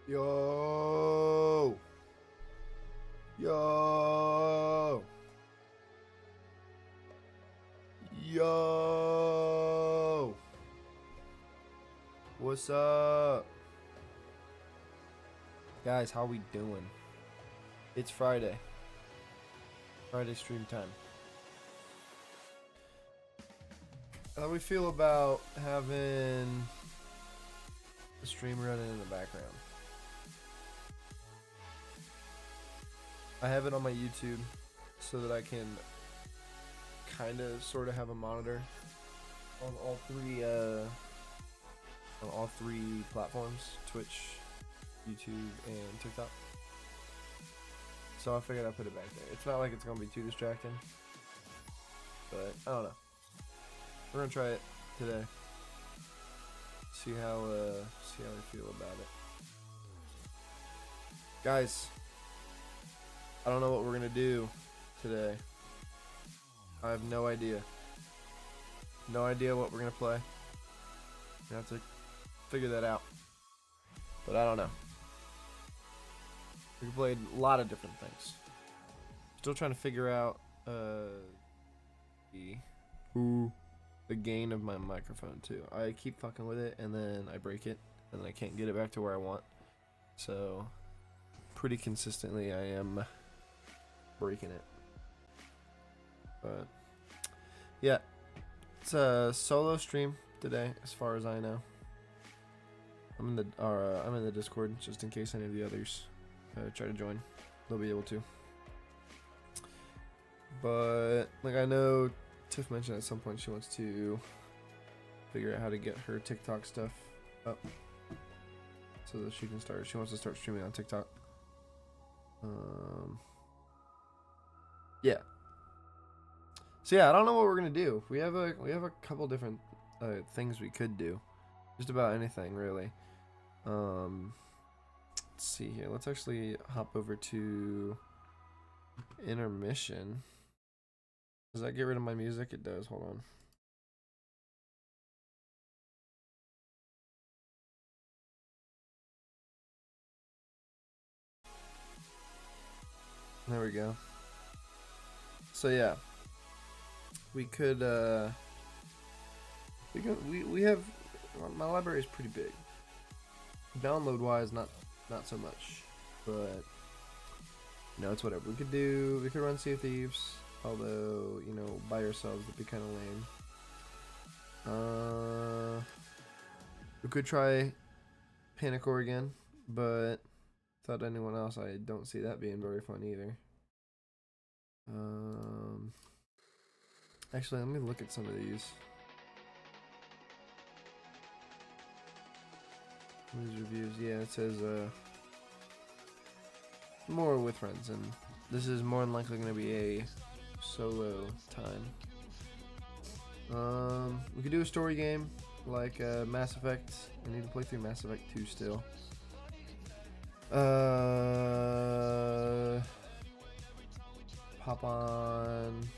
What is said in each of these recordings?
Yo. Yo. Yo. What's up? Guys, how we doing? It's Friday. Friday stream time. How do we feel about having the stream running in the background? I have it on my YouTube so that I can kind of sort of have a monitor on all three platforms: Twitch, YouTube, and TikTok. So I figured I'd put it back there. It's not like it's gonna be too distracting, but I don't know. We're gonna try it today. See how we feel about it, guys. I don't know what we're gonna do today. I have no idea. No idea what we're gonna play. We have to figure that out. But I don't know. We played a lot of different things. Still trying to figure out the gain of my microphone too. I keep fucking with it and then I break it and then I can't get it back to where I want. So pretty consistently I am breaking it. But yeah, it's a solo stream today as far as I know. I'm in the Discord just in case any of the others try to join. They'll be able to. But like I know Tiff mentioned at some point she wants to figure out how to get her TikTok stuff up so that she wants to start streaming on TikTok. Yeah. So yeah, I don't know what we're gonna do. We have a couple different things we could do. Just about anything really. Let's see here. Let's actually hop over to intermission. Does that get rid of my music? It does. Hold on. There we go. So yeah, we could we have, my library is pretty big. Download wise, not so much, but no, it's whatever. We could run Sea of Thieves, although you know by ourselves would be kind of lame. We could try Panicore again, but without anyone else, I don't see that being very fun either. Actually, let me look at some of these. These reviews, yeah, it says more with friends, and this is more than likely going to be a solo time. We could do a story game like Mass Effect. I need to play through Mass Effect 2 still. Hop on.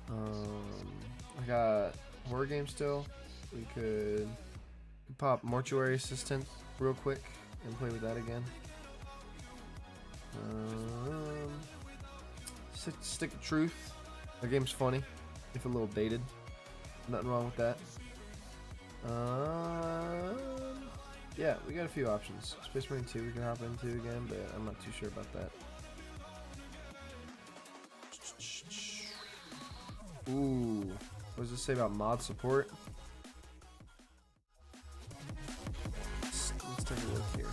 I got horror game still. We could pop Mortuary Assistant real quick and play with that again. Stick of Truth. The game's funny, if a little dated. Nothing wrong with that. Yeah, we got a few options. Space Marine 2 we can hop into again, but I'm not too sure about that. Ooh, what does this say about mod support? Let's take a look here.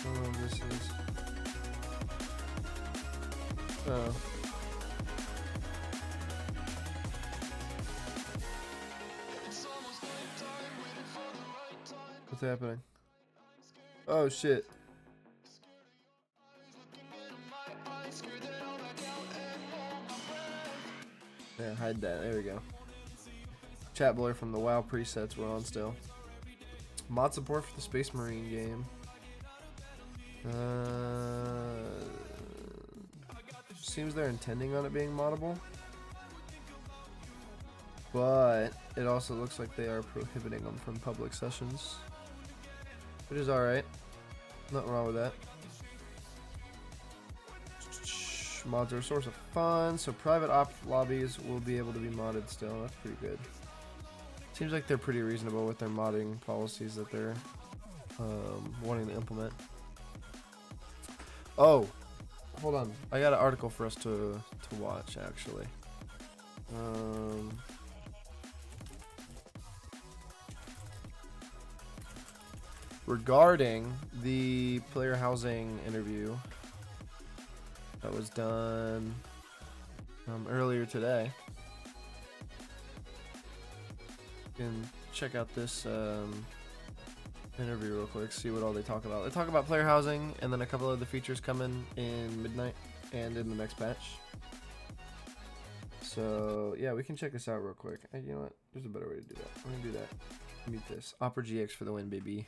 Oh, this is. Oh. What's happening? Oh shit. Yeah, hide that. There we go. Chat blur from the WoW presets we're on still. Mod support for the Space Marine game. Seems they're intending on it being moddable. But it also looks like they are prohibiting them from public sessions. Which is alright. Nothing wrong with that. Mods are a source of fun, so private op lobbies will be able to be modded still. That's pretty good. Seems like they're pretty reasonable with their modding policies that they're wanting to implement. Oh, hold on. I got an article for us to watch, actually. Regarding the player housing interview that was done earlier today. You can check out this interview real quick, see what all they talk about. They talk about player housing and then a couple of the features coming in midnight and in the next patch. So yeah, we can check this out real quick. You know what? There's a better way to do that. We're gonna do that. Mute this. Opera GX for the win, baby.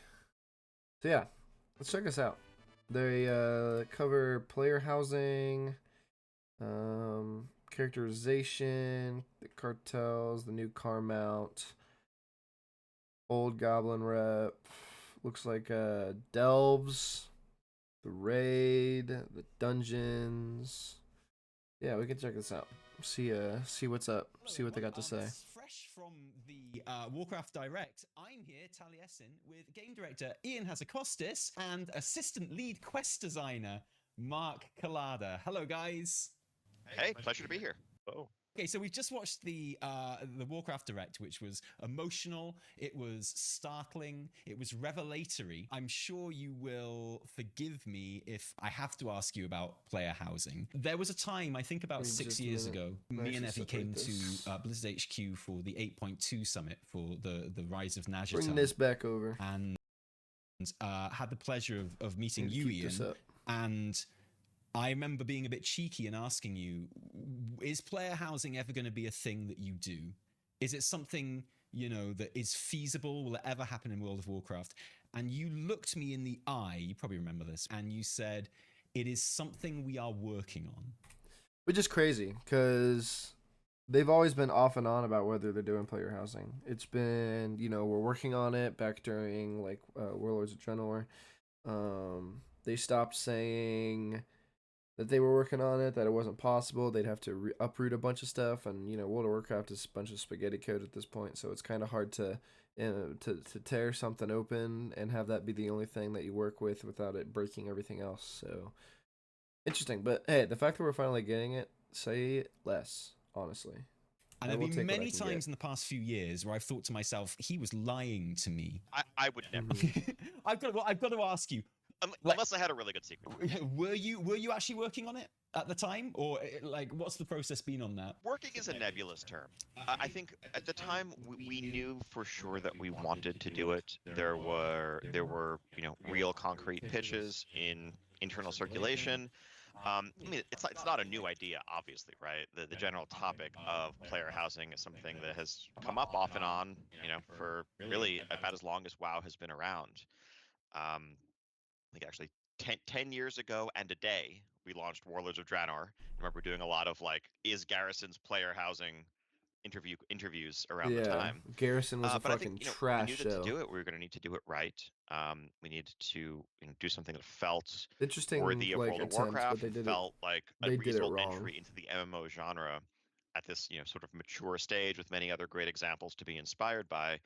So yeah, let's check this out. They cover player housing, characterization, the cartels, the new car mount, old goblin rep, looks like delves, the raid, the dungeons. Yeah, we can check this out. See what's up. See what they got to say. Fresh from the Warcraft Direct, I'm here, Taliesin, with game director Ian Hazakostis and assistant lead quest designer Mark Collada. Hello, guys. Hey, pleasure to be here. Oh. Okay, so we've just watched the Warcraft Direct, which was emotional, it was startling, it was revelatory. I'm sure you will forgive me if I have to ask you about player housing. There was a time, I think about 6 years ago, me and Effie came to Blizzard HQ for the 8.2 summit for the Rise of Nazjatar. Bring this back over. And had the pleasure of meeting you, Ian. And I remember being a bit cheeky and asking you, is player housing ever going to be a thing that you do? Is it something, you know, that is feasible? Will it ever happen in World of Warcraft? And you looked me in the eye, you probably remember this, and you said, it is something we are working on. Which is crazy, because they've always been off and on about whether they're doing player housing. It's been, you know, we're working on it back during, like, Warlords of Draenor. They stopped saying that they were working on it, that it wasn't possible. They'd have to uproot a bunch of stuff, and you know, World of Warcraft is a bunch of spaghetti code at this point, so it's kind of hard to tear something open and have that be the only thing that you work with without it breaking everything else. So interesting, but hey, the fact that we're finally getting it, say less, honestly. And there have been many times in the past few years where I've thought to myself, he was lying to me. I would never. I've got to ask you. Unless I had a really good secret. Were you actually working on it at the time, or like what's the process been on that? Working is a nebulous term. I think at the time we knew for sure that we wanted to do it. There were you know, real concrete pitches in internal circulation. I mean, it's not a new idea, obviously, right? The general topic of player housing is something that has come up off and on, you know, for really about as long as WoW has been around. I think actually 10 years ago and a day, we launched Warlords of Draenor. I remember doing a lot of like, is Garrison's player housing interviews around the time. Garrison was a but fucking I think, trash we knew show. that to do it, we were going to need to do it right. We needed to do something that felt interesting, worthy of like, World of attempts, Warcraft, but they felt like a did it reasonable wrong. entry into the MMO genre at this, you know, sort of mature stage with many other great examples to be inspired by.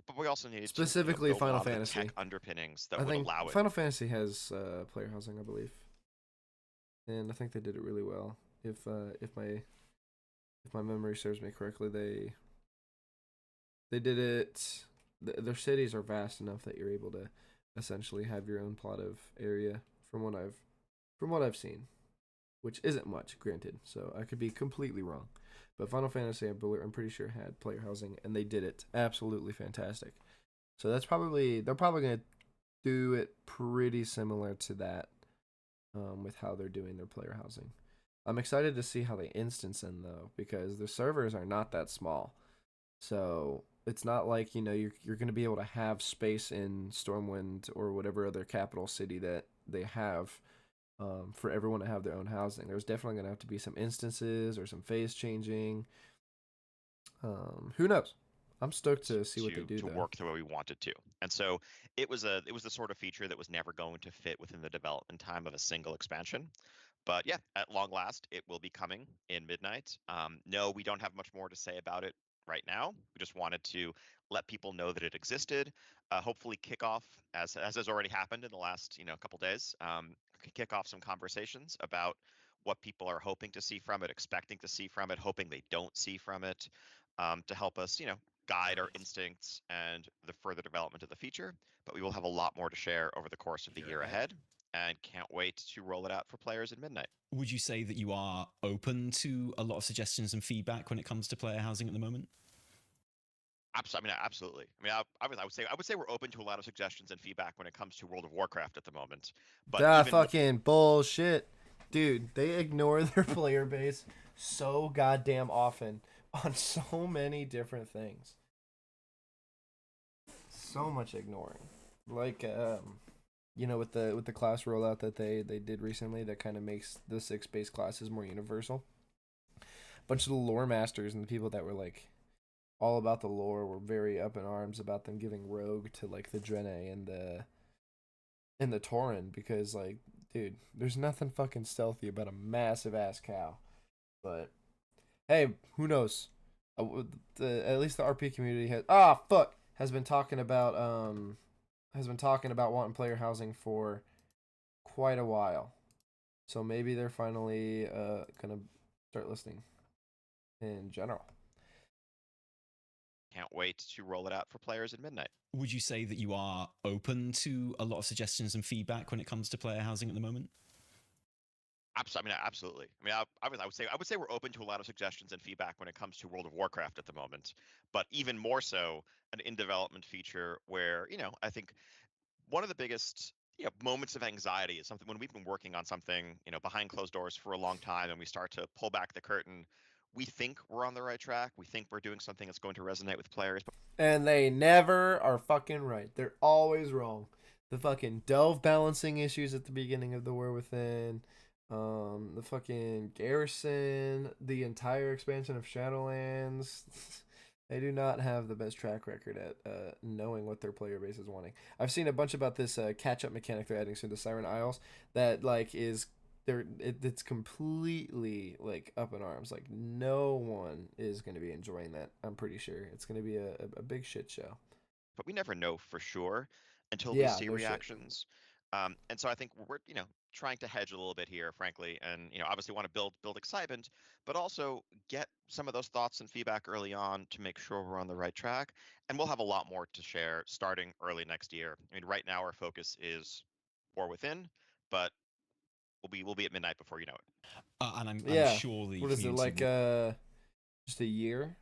But we also needed specifically to, Final a lot of the Fantasy tech underpinnings that I would think allow it. Final Fantasy has player housing, I believe, and I think they did it really well. If my memory serves me correctly, they did it. Their cities are vast enough that you're able to essentially have your own plot of area from what I've seen, which isn't much, granted. So I could be completely wrong. But Final Fantasy, I'm pretty sure, had player housing, and they did it absolutely fantastic. So they're probably gonna do it pretty similar to that, with how they're doing their player housing. I'm excited to see how they instance in though, because the servers are not that small. So it's not like you're going to be able to have space in Stormwind or whatever other capital city that they have for everyone to have their own housing. There's definitely going to have to be some instances or some phase changing. Who knows? I'm stoked to see what they do to though. work the way we wanted to. And so it was the sort of feature that was never going to fit within the development time of a single expansion. But yeah, at long last, it will be coming in Midnight. No, we don't have much more to say about it right now. We just wanted to let people know that it existed. Hopefully, kick off as has already happened in the last couple days. Kick off some conversations about what people are hoping to see from it, expecting to see from it, hoping they don't see from it, to help us, guide our instincts and the further development of the feature. But we will have a lot more to share over the course of the year ahead, and can't wait to roll it out for players in Midnight. Would you say that you are open to a lot of suggestions and feedback when it comes to player housing at the moment? Absolutely. I would say we're open to a lot of suggestions and feedback when it comes to World of Warcraft at the moment. But Duh, even fucking bullshit. Dude, they ignore their player base so goddamn often on so many different things. So much ignoring. Like with the class rollout that they did recently that kind of makes the 6 base classes more universal. A bunch of the lore masters and the people that were like all about the lore were very up in arms about them giving rogue to like the Drene and the Tauren because like dude, there's nothing fucking stealthy about a massive ass cow. But hey, who knows? At least the RP community has been talking about wanting player housing for quite a while. So maybe they're finally gonna start listening in general. can't wait to roll it out for players in Midnight. Would you say that you are open to a lot of suggestions and feedback when it comes to player housing at the moment? Absolutely. I would say we're open to a lot of suggestions and feedback when it comes to World of Warcraft at the moment, but even more so an in development feature where I think one of the biggest moments of anxiety is something when we've been working on something behind closed doors for a long time, and we start to pull back the curtain. We think we're on the right track. We think we're doing something that's going to resonate with players. And they never are fucking right. They're always wrong. The fucking delve balancing issues at the beginning of the War Within, the fucking garrison, the entire expansion of Shadowlands. They do not have the best track record at knowing what their player base is wanting. I've seen a bunch about this catch-up mechanic they're adding to the Siren Isles that like is it's completely like up in arms. Like no one is going to be enjoying that. I'm pretty sure it's going to be a big shit show. But we never know for sure until we Yeah, see no shit. reactions. And so I think we're trying to hedge a little bit here, frankly, and obviously want to build excitement, but also get some of those thoughts and feedback early on to make sure we're on the right track. And we'll have a lot more to share starting early next year. I mean, right now our focus is War Within, but we'll be at midnight before you know it. And I'm Yeah. sure the What is it community like? Just a year?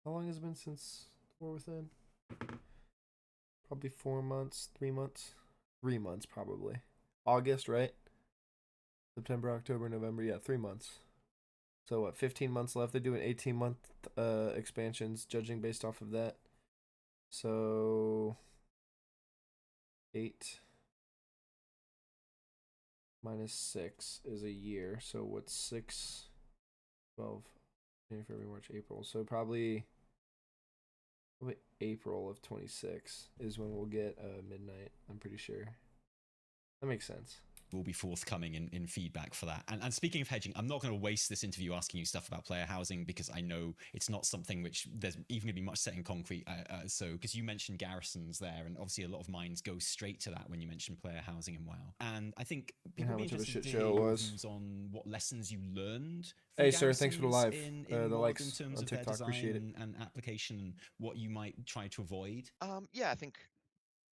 How long has it been since War Within? Probably 4 months, 3 months, 3 months probably. August, right? September, October, November. Yeah, 3 months. So what? 15 months left. They do an 18-month expansions, judging based off of that. So 8 minus 6 is a year. So what's 6? 12, January, February, March, April. So probably April of 26 is when we'll get midnight. I'm pretty sure. That makes sense. will be forthcoming in feedback for that. And speaking of hedging, I'm not going to waste this interview asking you stuff about player housing because I know it's not something which there's even going to be much set in concrete. So because you mentioned garrisons there, and obviously a lot of minds go straight to that when you mention player housing in WoW. And I think people how be much of a interested shit to show hear it your was. views on what lessons you learned. From Hey, sir, thanks for the live. in The WoD likes in terms on of their TikTok. design Appreciate it. and application, and what you might try to avoid. Yeah, I think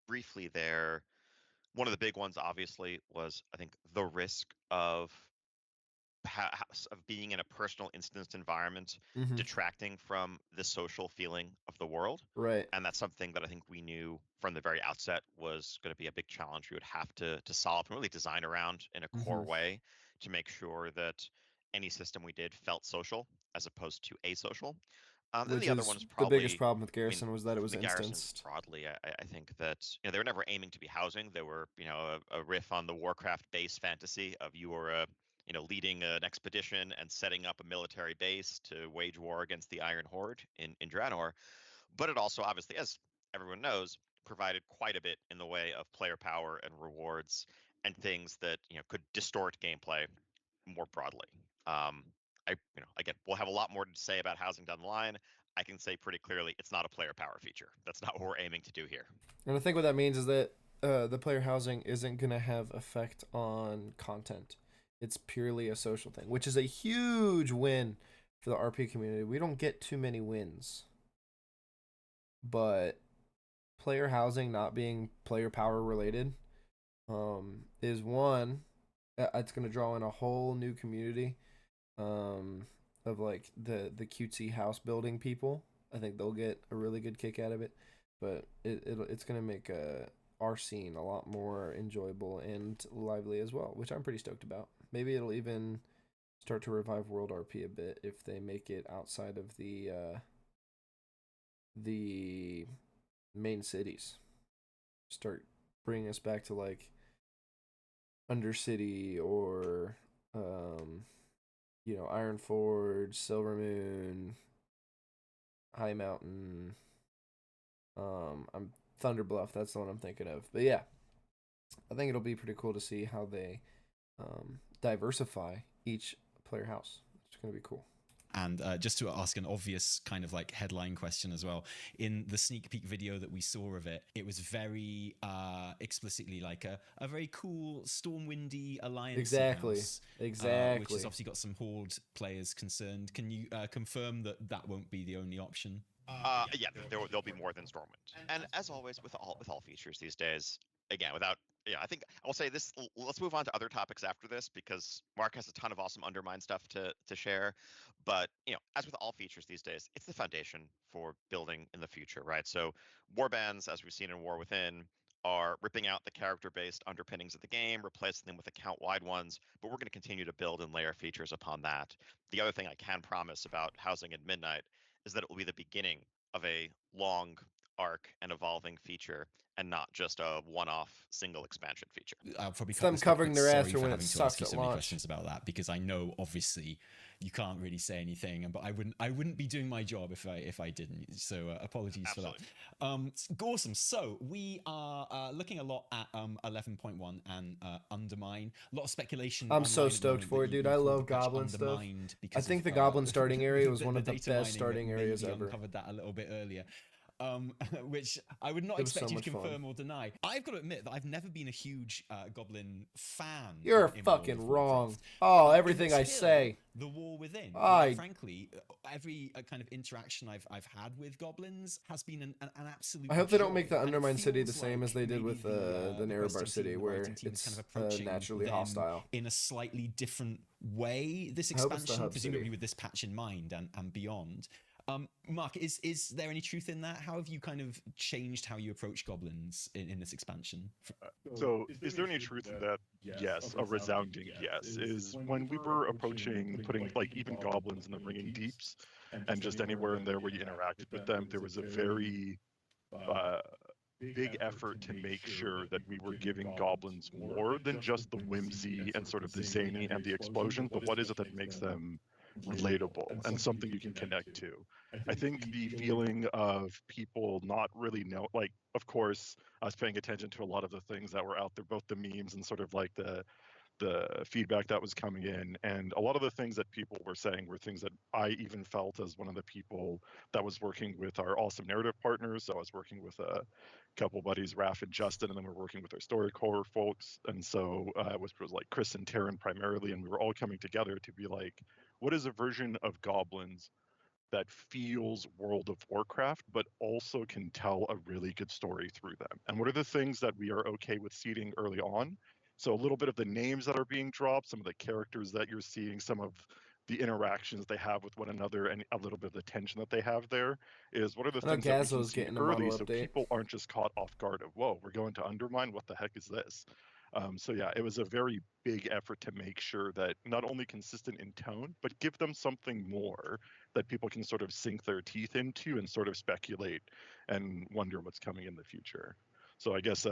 briefly there, one of the big ones obviously was I think the risk of being in a personal instanced environment detracting from the social feeling of the world. Right. And that's something that I think we knew from the very outset was going to be a big challenge we would have to solve and really design around in a core way to make sure that any system we did felt social as opposed to asocial. Then which the other is one's the biggest probably, problem with I mean, Garrison was that it was the Garrison instanced. broadly. I think that they were never aiming to be housing. They were a riff on the Warcraft base fantasy of you were leading an expedition and setting up a military base to wage war against the Iron Horde in Draenor. But it also obviously, as everyone knows, provided quite a bit in the way of player power and rewards and things that could distort gameplay more broadly. Again, we'll have a lot more to say about housing down the line. I can say pretty clearly it's not a player power feature. That's not what we're aiming to do here. And I think what that means is that the player housing isn't going to have effect on content. It's purely a social thing, which is a huge win for the RP community. We don't get too many wins. But player housing not being player power related is one. It's going to draw in a whole new community of like the cutesy house building people. I think they'll get a really good kick out of it, but it's going to make our scene a lot more enjoyable and lively as well, which I'm pretty stoked about. Maybe it'll even start to revive World RP a bit if they make it outside of the main cities. Start bringing us back to like Undercity or Ironforge, Silvermoon, High Mountain. I'm Thunderbluff. That's the one I'm thinking of. But yeah, I think it'll be pretty cool to see how they diversify each player house. It's gonna be cool. And just to ask an obvious kind of like headline question as well, in the sneak peek video that we saw of it, it was very explicitly like a very cool Stormwindy Alliance Exactly. house, which has obviously got some Horde players concerned. Can you confirm that won't be the only option? Yeah, there'll be more than Stormwind. And as always with all features these days, again, I think I'll say this. Let's move on to other topics after this because Mark has a ton of awesome Undermine stuff to share. But as with all features these days, it's the foundation for building in the future, right? So warbands, as we've seen in War Within, are ripping out the character-based underpinnings of the game, replacing them with account-wide ones. But we're going to continue to build and layer features upon that. The other thing I can promise about housing at Midnight is that it will be the beginning of a long arc and evolving feature and not just a one-off single expansion feature. I'll probably them covering their ass when it sucks at launch. Questions about that because I know obviously you can't really say anything, but I wouldn't be doing my job if I didn't. So apologies Absolutely. for that. Awesome. So we are looking a lot at 11.1 and Undermine. A lot of speculation. I'm so stoked for it, dude. I love Goblin stuff. I think the Goblin starting area was one of the best starting areas ever. Covered that a little bit earlier. Which I would not expect you to confirm or deny. I've got to admit that I've never been a huge Goblin fan. You're fucking wrong. Oh, everything I say. The War Within. Frankly, every kind of interaction I've had with Goblins has been an absolute. I hope they don't make the Undermine City the same as they did with the Nerebar City, where it's kind of approaching naturally hostile in a slightly different way. This expansion, presumably with this patch in mind and beyond. Mark, is there any truth in that? How have you kind of changed how you approach goblins in this expansion? So, is there any truth in that? Yes, a resounding yes. Is when we were approaching putting like even goblins in the Ringing Deeps and just anywhere in there where you interacted with them, there was a very big effort to make sure that we were giving goblins more than just the whimsy and sort of the zany and the explosions, but what is it that makes them relatable and something you can connect to. I think the feeling of people not really know, like, of course, I was paying attention to a lot of the things that were out there, both the memes and sort of like the feedback that was coming in. And a lot of the things that people were saying were things that I even felt as one of the people that was working with our awesome narrative partners. So I was working with a couple buddies, Raph and Justin, and then we're working with our StoryCorps folks. And so it was like Chris and Taryn primarily, and we were all coming together to be like, what is a version of goblins that feels World of Warcraft, but also can tell a really good story through them? And what are the things that we are okay with seeding early on? So a little bit of the names that are being dropped, some of the characters that you're seeing, some of the interactions they have with one another, and a little bit of the tension that they have there is what are the things that we can see early so people aren't just caught off guard of, whoa, we're going to Undermine, what the heck is this? So yeah, it was a very big effort to make sure that not only consistent in tone, but give them something more that people can sort of sink their teeth into and sort of speculate and wonder what's coming in the future. So I guess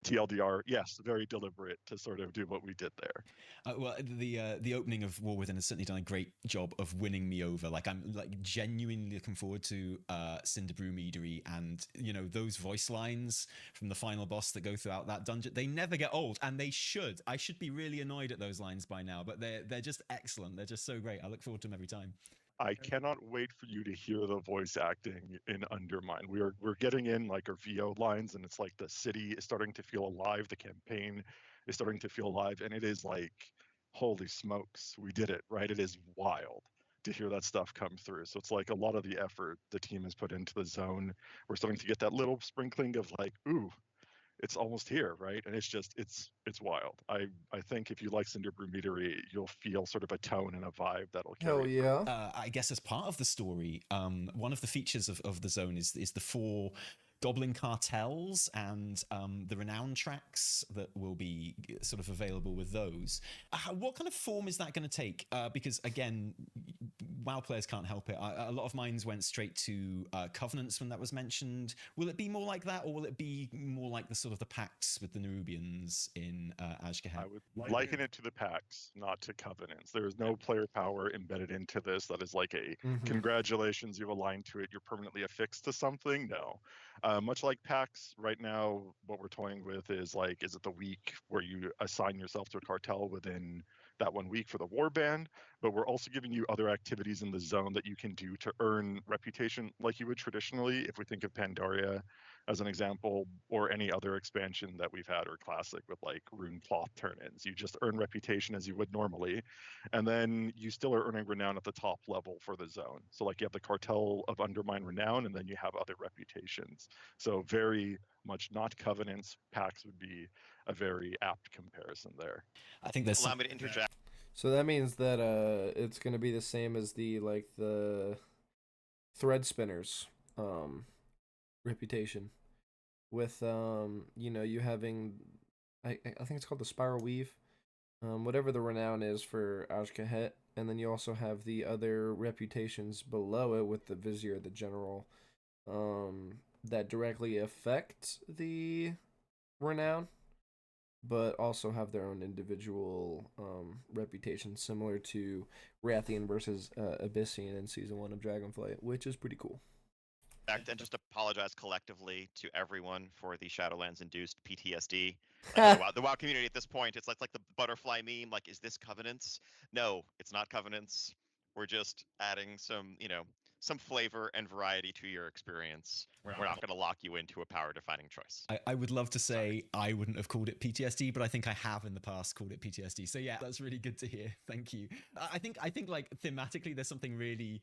TLDR, yes, very deliberate to sort of do what we did there. Well, the opening of War Within has certainly done a great job of winning me over. Like I'm like genuinely looking forward to Cinderbrew Meadery, and you know those voice lines from the final boss that go throughout that dungeon. They never get old, and they should. I should be really annoyed at those lines by now, but they're just excellent. They're just so great. I look forward to them every time. I cannot wait for you to hear the voice acting in Undermine. We're getting in like our VO lines, and it's like the city is starting to feel alive. The campaign is starting to feel alive, and it is like, holy smokes, we did it, right? It is wild to hear that stuff come through. So it's like a lot of the effort the team has put into the zone. We're starting to get that little sprinkling of like, ooh, it's almost here, right? And it's just it's wild. I think if you like Cinderbrew Meadery, you'll feel sort of a tone and a vibe that'll carry. Hell yeah! I guess as part of the story, one of the features of the zone is the 4 Goblin cartels and the renown tracks that will be sort of available with those. What kind of form is that going to take? Because again, WoW players can't help it. A lot of minds went straight to Covenants when that was mentioned. Will it be more like that, or will it be more like the sort of the pacts with the Nerubians in Azj-Kahet? I would liken it to the pacts, not to Covenants. There is no player power embedded into this that is like a congratulations, you've aligned to it, you're permanently affixed to something. No. Much like pacts, right now, what we're toying with is like, is it the week where you assign yourself to a cartel within that 1 week for the warband? But we're also giving you other activities in the zone that you can do to earn reputation like you would traditionally, if we think of Pandaria as an example, or any other expansion that we've had or classic with like rune cloth turn-ins. You just earn reputation as you would normally, and then you still are earning renown at the top level for the zone. So like you have the Cartel of Undermine renown, and then you have other reputations. So very much not Covenants. Pacts would be a very apt comparison there. I think there's Allow me to interject. So that means that it's gonna be the same as the thread spinners reputation, with you know, you having I think it's called the Spiral Weave, whatever the renown is for Azj-Kahet, and then you also have the other reputations below it with the Vizier, the General, that directly affect the renown, but also have their own individual reputation, similar to Rathian versus Abyssian in Season 1 of Dragonflight, which is pretty cool. And just apologize collectively to everyone for the Shadowlands-induced PTSD. Like the WoW community at this point, it's like the butterfly meme. Like, is this Covenants? No, it's not Covenants. We're just adding some, you know, some flavor and variety to your experience. We're not going to lock you into a power-defining choice. I would love to say I wouldn't have called it PTSD, but I think I have in the past called it PTSD. So yeah, that's really good to hear. Thank you. I think like thematically, there's something really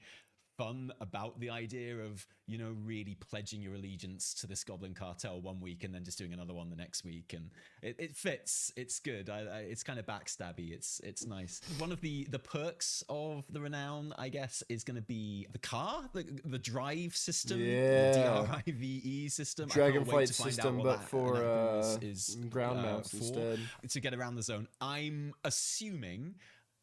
fun about the idea of, you know, really pledging your allegiance to this Goblin cartel 1 week and then just doing another one the next week, and it fits. It's good. It's kind of backstabby. It's nice. One of the perks of the renown, I guess, is going to be the car, the drive system, the DRIVE system, Dragonflight system, but for ground mounts instead, to get around the zone. I'm assuming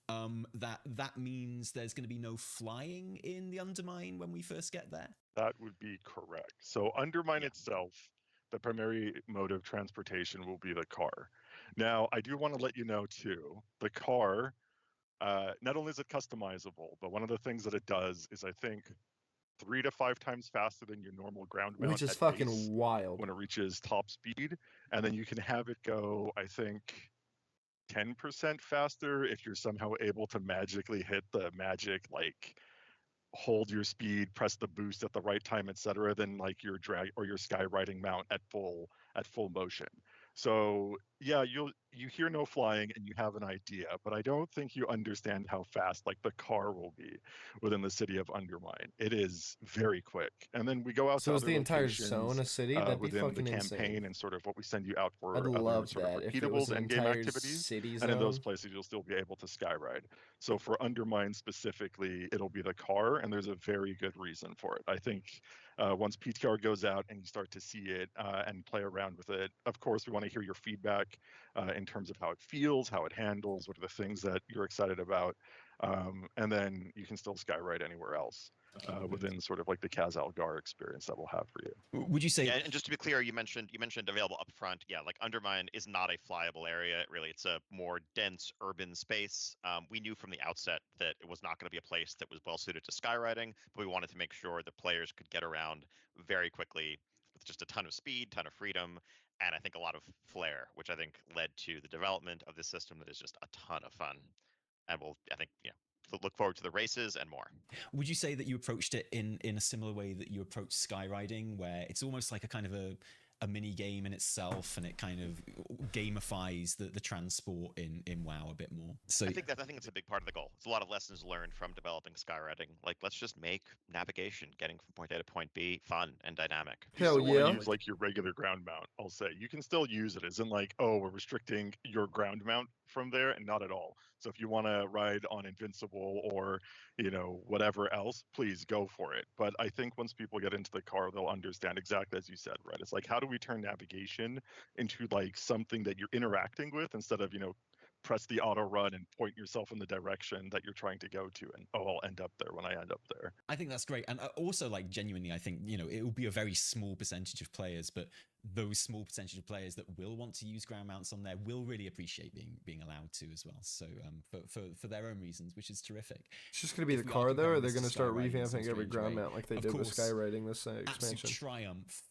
that means there's going to be no flying in the Undermine when we first get there? That would be correct. So Undermine itself, the primary mode of transportation will be the car. Now, I do want to let you know too, the car, not only is it customizable, but one of the things that it does is, I think, 3 to 5 times faster than your normal ground mount, which is fucking wild when it reaches top speed. And then you can have it go, I think, 10% faster if you're somehow able to magically hit the magic, like hold your speed, press the boost at the right time, etc., than like your drag or your skywriting mount at full motion. So yeah, you hear no flying and you have an idea, but I don't think you understand how fast like the car will be within the city of Undermine. It is very quick, and then we go out. So is the entire zone a city? That'd be within fucking the campaign insane. And sort of what we send you out for. I'd other love sort that of if it was repeatables an and game entire activities. city And in those zone. places, you'll still be able to skyride. So for Undermine specifically, it'll be the car, and there's a very good reason for it. I think once PTR goes out and you start to see it and play around with it, of course, we want to hear your feedback. like in terms of how it feels, how it handles, what are the things that you're excited about, and then you can still skywrite anywhere else within sort of like the Kaz Algar experience that we'll have for you. Would you say? Yeah, and just to be clear, you mentioned available up front. Yeah, like Undermine is not a flyable area. Really, it's a more dense urban space. We knew from the outset that it was not going to be a place that was well suited to skywriting, but we wanted to make sure that players could get around very quickly with just a ton of speed, ton of freedom, and I think a lot of flair, which I think led to the development of this system that is just a ton of fun. And I think, look forward to the races and more. Would you say that you approached it in a similar way that you approach skywriting, where it's almost like a kind of a mini game in itself, and it kind of gamifies the transport in WoW a bit more? So I think it's a big part of the goal. It's a lot of lessons learned from developing skywriting. Like, let's just make navigation, getting from point A to point B, fun and dynamic. You still want to use like your regular ground mount. I'll say you can still use it. Isn't like, oh, we're restricting your ground mount from there, and not at all. So if you want to ride on Invincible or whatever else, please go for it. But I think once people get into the car, they'll understand exactly as you said, right? It's like, how do we turn navigation into like something that you're interacting with instead of press the auto run and point yourself in the direction that you're trying to go to, and I'll end up there when I end up there. I think that's great. And also, like, genuinely, I think it will be a very small percentage of players, but those small percentage of players that will want to use ground mounts on there will really appreciate being allowed to as well. So for their own reasons, which is terrific. It's just going to be the car though, or they're going to start revamping every ground mount like they did with skywriting this expansion. Absolute triumph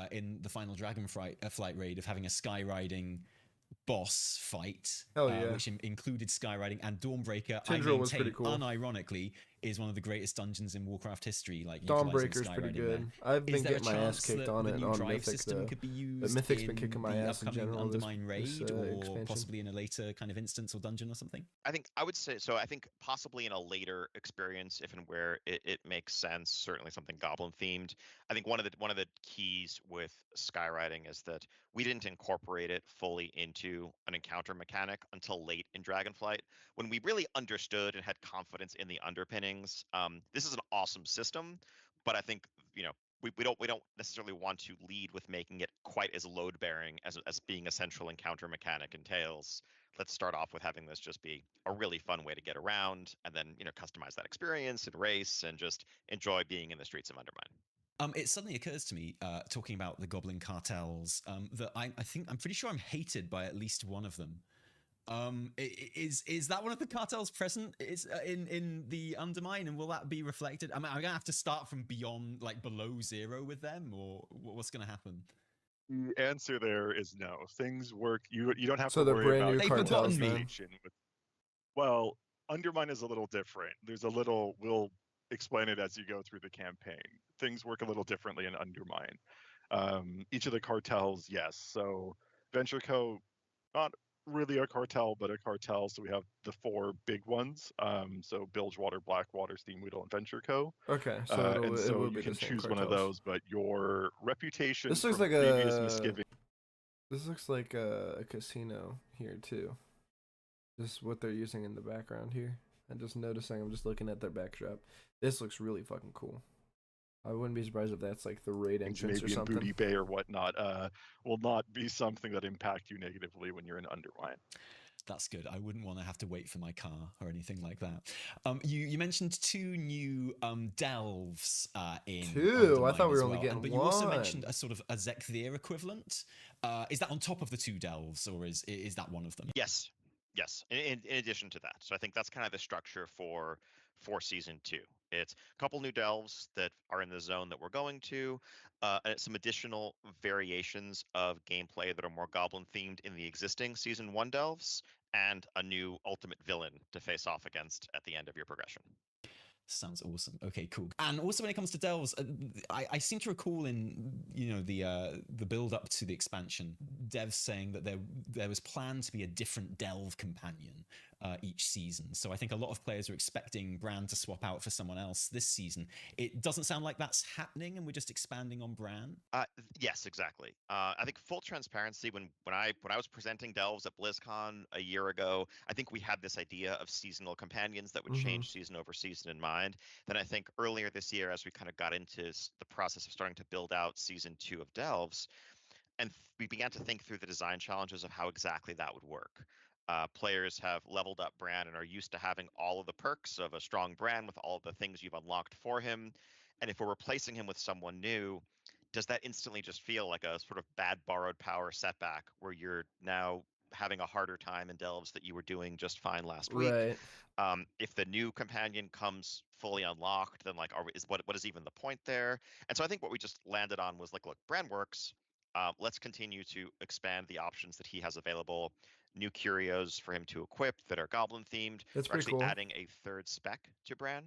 in the final Dragonflight raid of having a skywriting boss fight, which included skywriting and Dawnbreaker. Tindral was pretty cool. Unironically, is one of the greatest dungeons in Warcraft history. Like, Dawnbreaker's pretty good. I've been getting my ass kicked on it on Mythic system could be used. But Mythic's been kicking my ass in general. Undermine raid, or possibly in a later kind of instance or dungeon or something. I would say so. I think possibly in a later experience, if and where it makes sense. Certainly something goblin themed. I think one of the keys with skywriting is that we didn't incorporate it fully into an encounter mechanic until late in Dragonflight, when we really understood and had confidence in the underpinnings. This is an awesome system, but I think we don't necessarily want to lead with making it quite as load bearing as being a central encounter mechanic entails. Let's start off with having this just be a really fun way to get around, and then customize that experience and race and just enjoy being in the streets of Undermine. It suddenly occurs to me, talking about the Goblin cartels, that I'm pretty sure I'm hated by at least one of them. Is that one of the cartels present in the Undermine, and will that be reflected? I mean, I'm gonna have to start from beyond, like, below zero with them, or what's gonna happen? The answer there is no. Things work. You don't have to worry about. They've forgotten me. Well, Undermine is a little different. We'll explain it as you go through the campaign. Things work a little differently in Undermine. Each of the cartels, yes. So Venture Co, not really a cartel, but a cartel. So we have the 4 big ones. So Bilgewater, Blackwater, Steamweedle, and Venture Co. Okay, so you can choose one of those, but your reputation. This looks like previous misgiving. This looks like a casino here too. Just what they're using in the background here. I'm just noticing. I'm just looking at their backdrop. This looks really fucking cool. I wouldn't be surprised if that's like the raid entrance maybe or something. Maybe in Booty Bay or whatnot will not be something that impact you negatively when you're in Undermine. That's good. I wouldn't want to have to wait for my car or anything like that. You mentioned 2 new delves in 2? Undermine, I thought we were well. only getting but 1. You also mentioned a sort of a Zekthir equivalent. Is that on top of the 2 delves, or is that one of them? Yes. In addition to that, so I think that's kind of the structure for season 2. It's a couple new delves that are in the zone that we're going to, and some additional variations of gameplay that are more goblin themed in the existing season 1 delves, and a new ultimate villain to face off against at the end of your progression. Sounds awesome. Okay, cool. And also, when it comes to delves, I seem to recall in the build up to the expansion, devs saying that there was planned to be a different delve companion each season. So I think a lot of players are expecting Bran to swap out for someone else this season. It doesn't sound like that's happening, and we're just expanding on Bran. Yes, exactly. I think full transparency, when I was presenting delves at BlizzCon a year ago, I think we had this idea of seasonal companions that would change season over season in mind. Then I think earlier this year, as we kind of got into the process of starting to build out season 2 of delves, we began to think through the design challenges of how exactly that would work. Players have leveled up Bran and are used to having all of the perks of a strong Bran with all of the things you've unlocked for him. And if we're replacing him with someone new, does that instantly just feel like a sort of bad borrowed power setback where you're now having a harder time in delves that you were doing just fine last week? Right. If the new companion comes fully unlocked, then like, what is even the point there? And so I think what we just landed on was like, look, Bran works. Let's continue to expand the options that he has available. New curios for him to equip that are goblin themed. That's We're pretty actually cool. adding a third spec to Bran.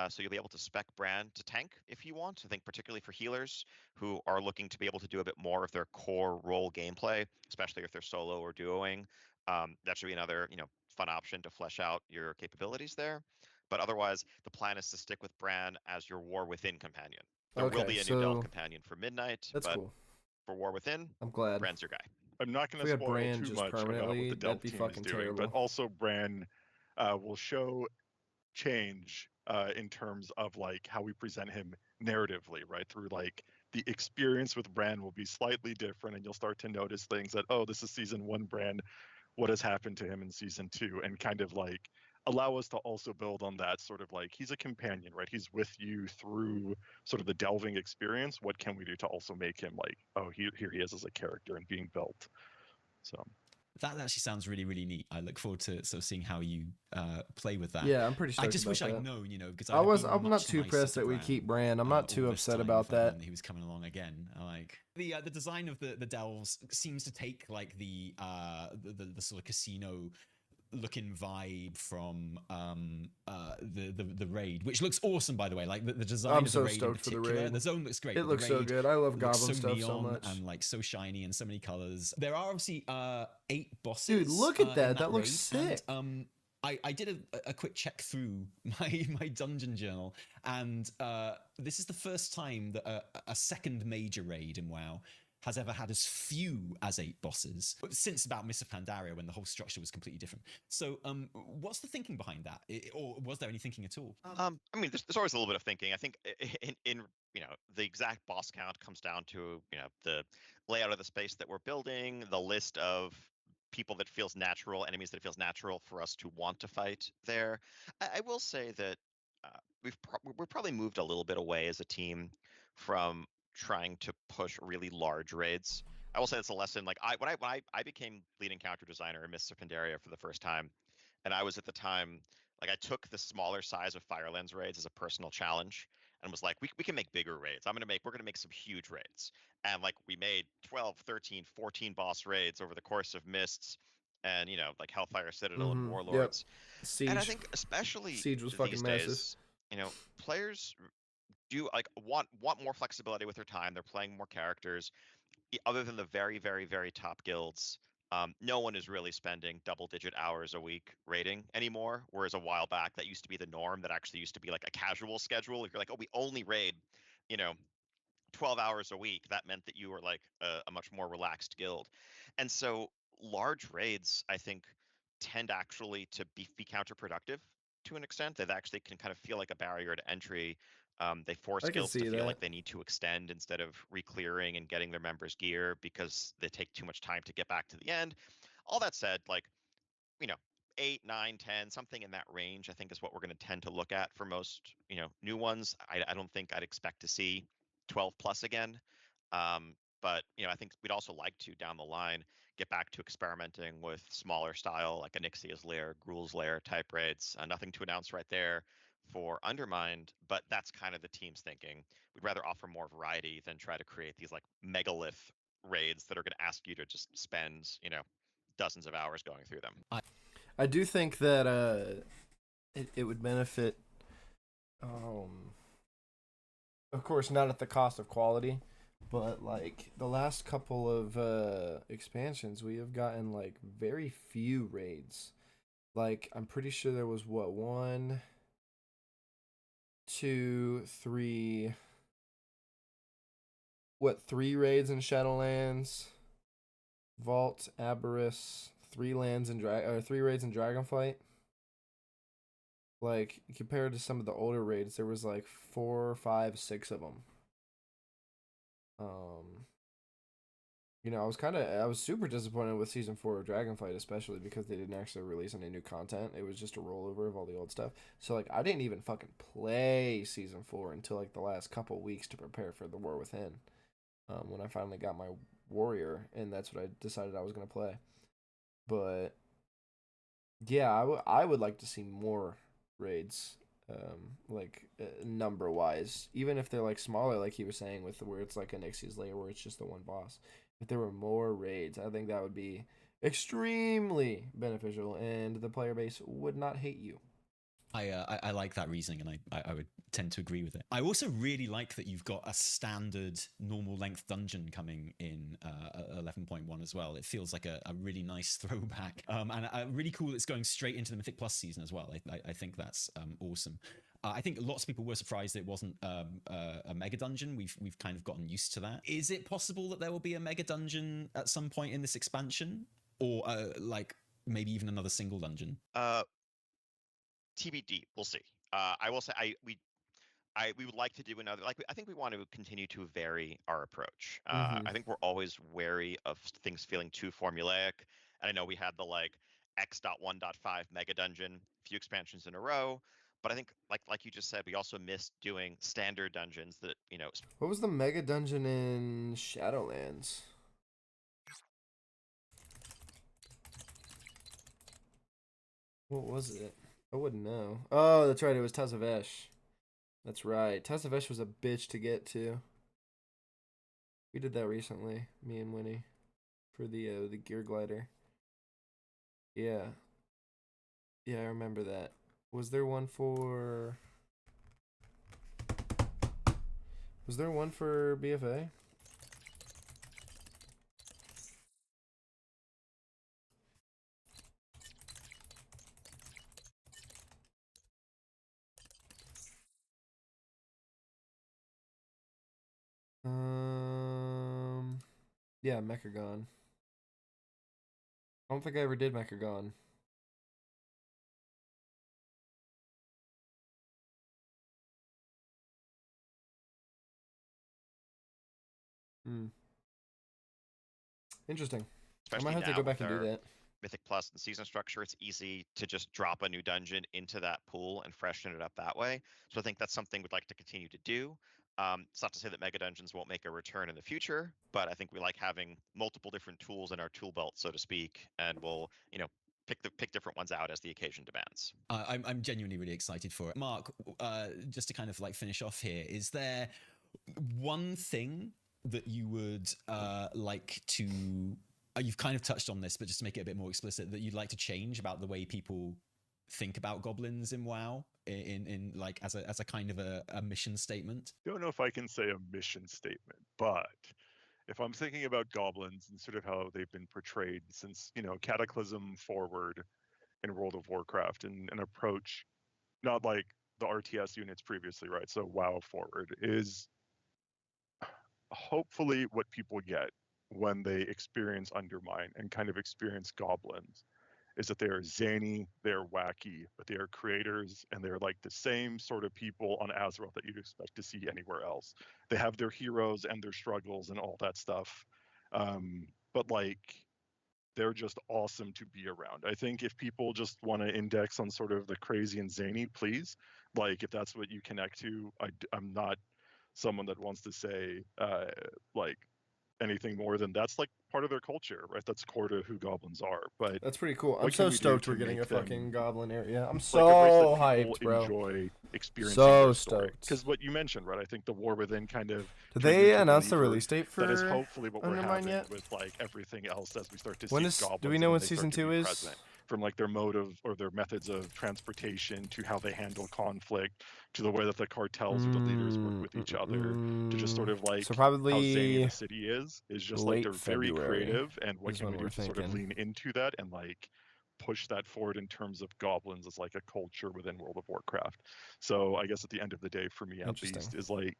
So you'll be able to spec Bran to tank if you want. I think particularly for healers who are looking to be able to do a bit more of their core role gameplay, especially if they're solo or duoing. That should be another, fun option to flesh out your capabilities there. But otherwise, the plan is to stick with Bran as your War Within companion. There will Okay, be a new delve so companion for Midnight, that's but cool. for War Within, I'm glad. Bran's your guy. I'm not going If to we had spoil Bran too just much about what permanently, the that'd Delve be team is fucking doing, but terrible. also Bran will show change in terms of like how we present him narratively, right? Through like the experience with Bran will be slightly different, and you'll start to notice things that, oh, this is season 1 Bran. What has happened to him in season 2, and kind of like allow us to also build on that sort of like he's a companion, right? He's with you through sort of the delving experience. What can we do to also make him like, oh, here he is as a character and being built? So that actually sounds really, really neat. I look forward to sort of seeing how you play with that. Yeah, I'm pretty I stoked just about wish that. I'd known, because I'm not too pressed that we keep Bran. I'm not too upset about that. He was coming along again. Like the design of the delves seems to take like the sort of casino looking vibe from the raid, which looks awesome, by the way. Like the design I'm of so the raid in stoked for the particular. raid. The zone looks great. It but looks the so raid good. I love looks goblin so stuff neon so much. and like so shiny and so many colors. There are obviously 8 bosses. Dude, look at in that. That looks raid, sick. And, I did a quick check through my dungeon journal, and this is the first time that a second major raid in WoW has ever had as few as 8 bosses since about Mists of Pandaria, when the whole structure was completely different. So, what's the thinking behind that, or was there any thinking at all? I mean, there's always a little bit of thinking. I think in the exact boss count comes down to the layout of the space that we're building, the list of people that feels natural, enemies that feels natural for us to want to fight there. I will say that we've probably moved a little bit away as a team from trying to push really large raids. I will say that's a lesson. Like when I became lead encounter designer in Mists of Pandaria for the first time, and I was at the time like I took the smaller size of Firelands raids as a personal challenge and was like, we can make bigger raids. We're gonna make some huge raids. And like we made 12, 13, 14 boss raids over the course of Mists and like Hellfire Citadel and Yep. Warlords. Siege. And I think especially Siege was fucking these massive. days, players do like want more flexibility with their time. They're playing more characters. Other than the very, very, very top guilds, no one is really spending double-digit hours a week raiding anymore. Whereas a while back, that used to be the norm. That actually used to be like a casual schedule. If you're like, oh, we only raid, 12 hours a week, that meant that you were like a much more relaxed guild. And so large raids, I think, tend actually to be counterproductive to an extent. They actually can kind of feel like a barrier to entry. They force I can guilds to see feel that. like they need to extend instead of re-clearing and getting their members gear because they take too much time to get back to the end. All that said, like, 8, 9, 10, something in that range, I think is what we're going to tend to look at for most, new ones. I don't think I'd expect to see 12 plus again. But I think we'd also like to down the line get back to experimenting with smaller style like Onyxia's Lair, Gruul's Lair type raids. Nothing to announce right there for Undermined, but that's kind of the team's thinking. We'd rather offer more variety than try to create these like megalith raids that are going to ask you to just spend dozens of hours going through them. I do think that it would benefit, of course, not at the cost of quality, but like the last couple of expansions, we have gotten like very few raids. Like I'm pretty sure there was 1, 2, 3. 3 raids in Shadowlands, Vault, Aberrus, 3 raids in Dragonflight. Like compared to some of the older raids, there was like 4, 5, 6 of them. I was super disappointed with season 4 of Dragonflight, especially because they didn't actually release any new content. It was just a rollover of all the old stuff. So like, I didn't even fucking play season 4 until like the last couple weeks to prepare for the War Within. When I finally got my warrior, and that's what I decided I was gonna play. But yeah, I would like to see more raids, like number wise, even if they're like smaller, like he was saying, with where it's like a Nixi's lair where it's just the one boss. If there were more raids, I think that would be extremely beneficial, and the player base would not hate you. I like that reasoning, and I would tend to agree with it. I also really like that you've got a standard normal length dungeon coming in 11.1 as well. It feels like a really nice throwback, and really cool. It's going straight into the Mythic Plus season as well. I think that's awesome. I think lots of people were surprised it wasn't a mega dungeon. We've kind of gotten used to that. Is it possible that there will be a mega dungeon at some point in this expansion, or like maybe even another single dungeon? TBD. We'll see. I will say we would like to do another. I think we want to continue to vary our approach. I think we're always wary of things feeling too formulaic. And I know we had the like X.1.5 mega dungeon a few expansions in a row, but I think like you just said, we also missed doing standard dungeons that What was the mega dungeon in Shadowlands? What was it? I wouldn't know. Oh, that's right. It was Tazavesh. That's right. Tazavesh was a bitch to get to. We did that recently, me and Winnie, for the gear glider. Yeah. Yeah, I remember that. Was there one for... Was there one for BFA? Yeah, Mechagon. I don't think I ever did Mechagon. Interesting. I might have to go back and do that. Mythic Plus and season structure, it's easy to just drop a new dungeon into that pool and freshen it up that way. So I think that's something we'd like to continue to do. It's not to say that mega dungeons won't make a return in the future, but I think we like having multiple different tools in our tool belt, so to speak, and we'll pick different ones out as the occasion demands. I'm genuinely really excited for it. Mark, just to kind of like finish off here, is there one thing that you would like to... you've kind of touched on this, but just to make it a bit more explicit, that you'd like to change about the way people think about goblins in WoW, in like as a kind of a mission statement? Don't know if I can say a mission statement, but if I'm thinking about goblins and sort of how they've been portrayed since, Cataclysm forward in World of Warcraft, and an approach not like the RTS units previously, right? So WoW forward is hopefully what people get when they experience Undermine and kind of experience goblins, is that they are zany, they're wacky, but they are creators, and they're like the same sort of people on Azeroth that you'd expect to see anywhere else. They have their heroes and their struggles and all that stuff, but like they're just awesome to be around. I think if people just want to index on sort of the crazy and zany, please, like if that's what you connect to, I'm not someone that wants to say like anything more than that's like part of their culture, right? That's core to who goblins are. But that's pretty cool. I'm so stoked we're getting a fucking goblin area. I'm so like hyped, bro. Enjoy experiencing so stoked. Because what you mentioned, right? I think the War Within kind of... Did they announce the release date for... That is hopefully what we're having yet? with like everything else as we start to when see goblins. Do we know when season 2 is? Present. From like their mode of, or their methods of transportation, to how they handle conflict, to the way that the cartels or the leaders work with each other, to just sort of like so probably how zany the city is just like they're very February creative, and what can we do to sort of lean into that and like push that forward in terms of goblins as like a culture within World of Warcraft. So I guess at the end of the day, for me at least, is like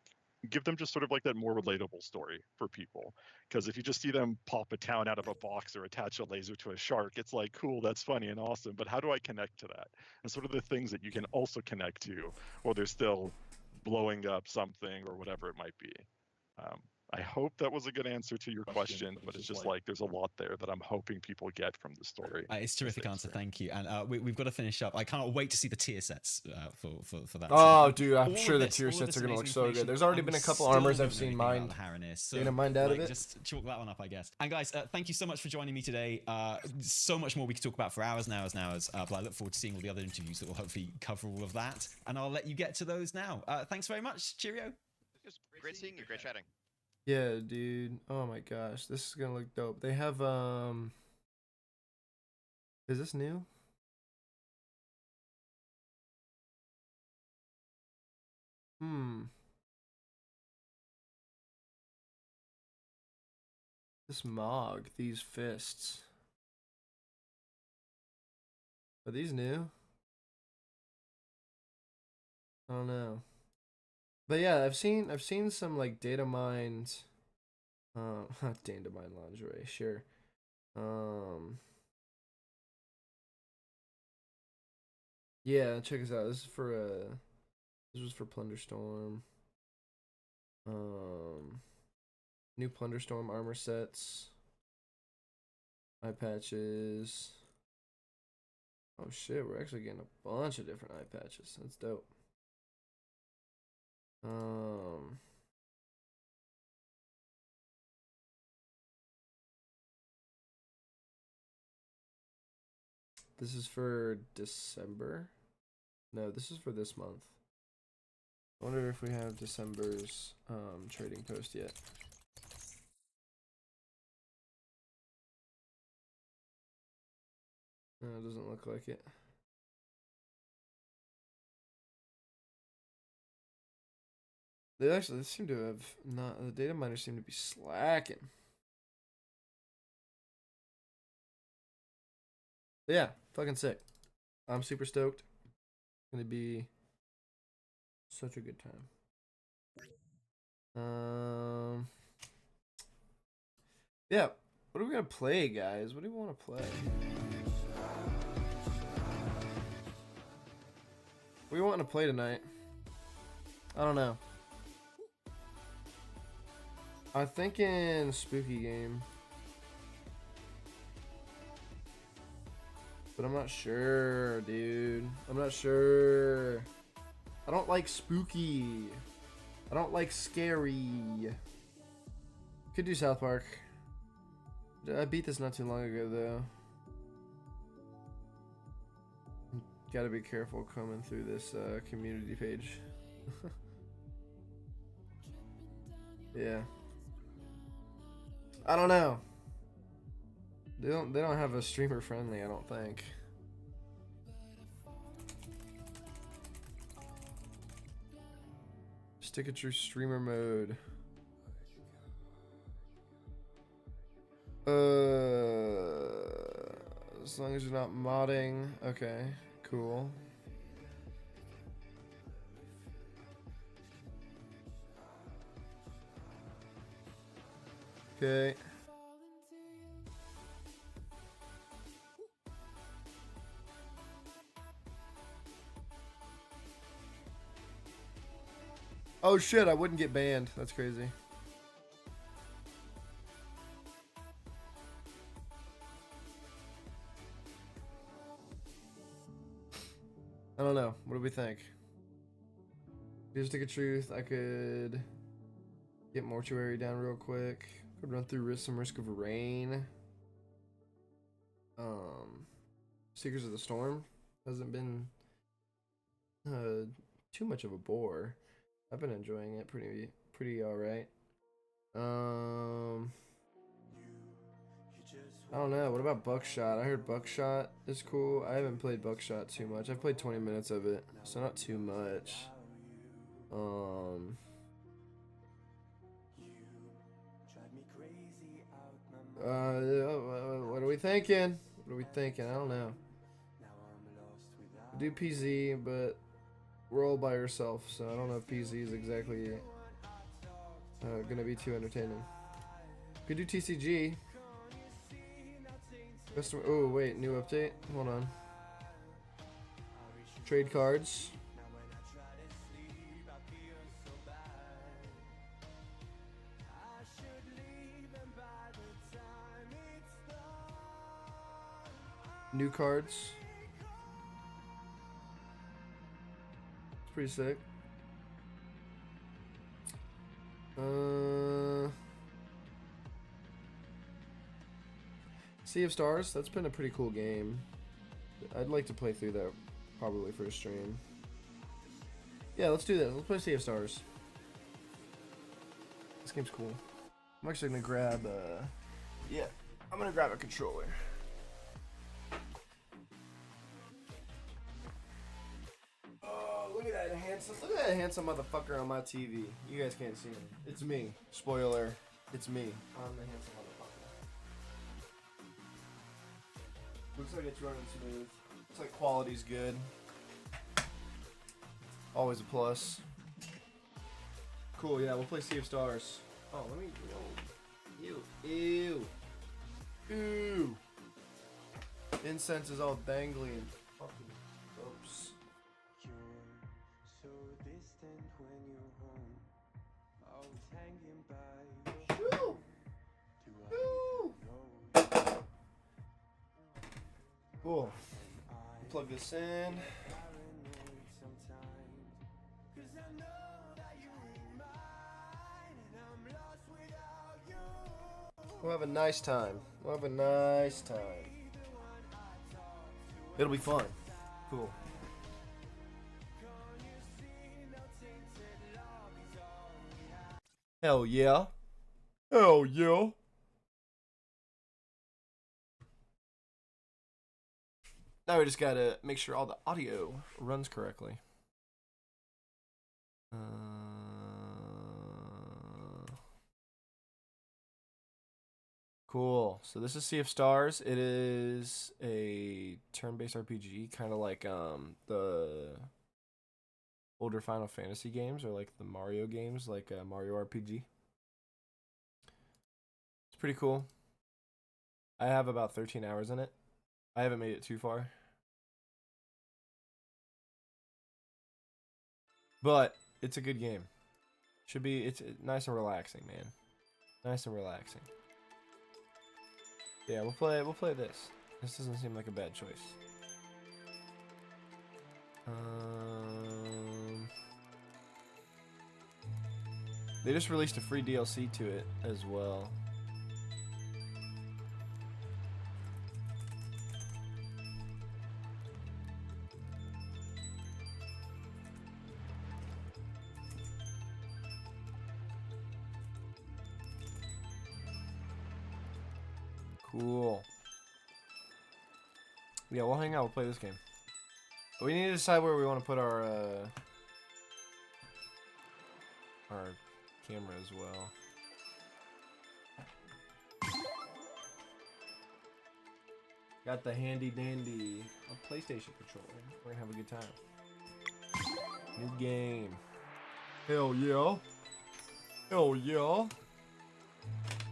give them just sort of like that more relatable story for people. Because if you just see them pop a town out of a box or attach a laser to a shark, it's like, cool, that's funny and awesome, but how do I connect to that? And sort of the things that you can also connect to, or they're still blowing up something or whatever it might be. I hope that was a good answer to your question, but it's just like there's a lot there that I'm hoping people get from the story. It's a terrific answer, thank you. And we've got to finish up. I cannot wait to see the tier sets for that. Oh, So, dude, I'm sure the tier sets are going to look so good. There's already been a couple armors I've seen mined. So, Data mined out of it. Just chalk that one up, I guess. And guys, thank you so much for joining me today. So much more we could talk about for hours and hours and hours, but I look forward to seeing all the other interviews that will hopefully cover all of that. And I'll let you get to those now. Thanks very much. Cheerio. It was great seeing you. Great chatting. Yeah, dude. Oh my gosh, this is gonna look dope. They have is this new? This Mog, these fists. Are these new? I don't know. But yeah, I've seen some like data mined data mine lingerie, sure. Yeah, check this out. This was for Plunderstorm. New Plunderstorm armor sets. Eye patches. Oh shit, we're actually getting a bunch of different eye patches. That's dope. This is for December. No, this is for this month. I wonder if we have December's trading post yet. No, it doesn't look like it. They seem to have not. The data miners seem to be slacking. But yeah, fucking sick. I'm super stoked. It's gonna be such a good time. Yeah. What are we gonna play, guys? What do you want to play? What do you want to play tonight? I don't know. I'm thinking spooky game. But I'm not sure, dude. I'm not sure. I don't like spooky. I don't like scary. Could do South Park. I beat this not too long ago, though. Gotta be careful coming through this community page. Yeah. I don't know. They don't have a streamer friendly, I don't think. Stick it through streamer mode. As long as you're not modding. Okay, cool. Okay. Oh shit, I wouldn't get banned. That's crazy. I don't know. What do we think? Here's Stick of Truth. I could get Mortuary down real quick. Could run through some Risk of Rain. Seekers of the Storm hasn't been too much of a bore. I've been enjoying it pretty alright. I don't know. What about Buckshot? I heard Buckshot is cool. I haven't played Buckshot too much. I've played 20 minutes of it, so not too much. What are we thinking? What are we thinking? I don't know. Do PZ, but roll by yourself, so I don't know if PZ is exactly gonna be too entertaining. Could do TCG. Oh wait, new update. Hold on. Trade cards. New cards. It's pretty sick. Sea of Stars, that's been a pretty cool game. I'd like to play through that probably for a stream. Yeah, let's do that. Let's play Sea of Stars. This game's cool. I'm actually gonna grab I'm gonna grab a controller. Oh, look at that handsome motherfucker on my TV. You guys can't see him. It's me. Spoiler. It's me. I'm the handsome motherfucker. Looks like it's running smooth. Looks like quality's good. Always a plus. Cool, yeah, we'll play Sea of Stars. Oh, let me... Ew. Ew. Ew. Incense is all dangly and fucking gross. You're so distant when you're home. Always hanging by your Woo! Do I Woo! know Cool. Plug this in. paranoid sometimes? 'Cause I know that you ain't mine, and I'm lost without you. We'll have a nice time. We'll have a nice time. It'll be fun. Cool. Hell yeah. Hell yeah. Now we just gotta make sure all the audio runs correctly. Cool. So this is Sea of Stars. It is a turn-based RPG, kind of like the older Final Fantasy games or like the Mario games, like Mario RPG. It's pretty cool. I have about 13 hours in it. I haven't made it too far. But it's a good game. Should be, it's nice and relaxing, man. Nice and relaxing. Yeah, we'll play this. This doesn't seem like a bad choice. They just released a free DLC to it as well. Cool. Yeah, we'll hang out. We'll play this game. But we need to decide where we want to put our camera as well. Got the handy dandy PlayStation controller. We're gonna have a good time. New game. Hell yeah. Hell yeah.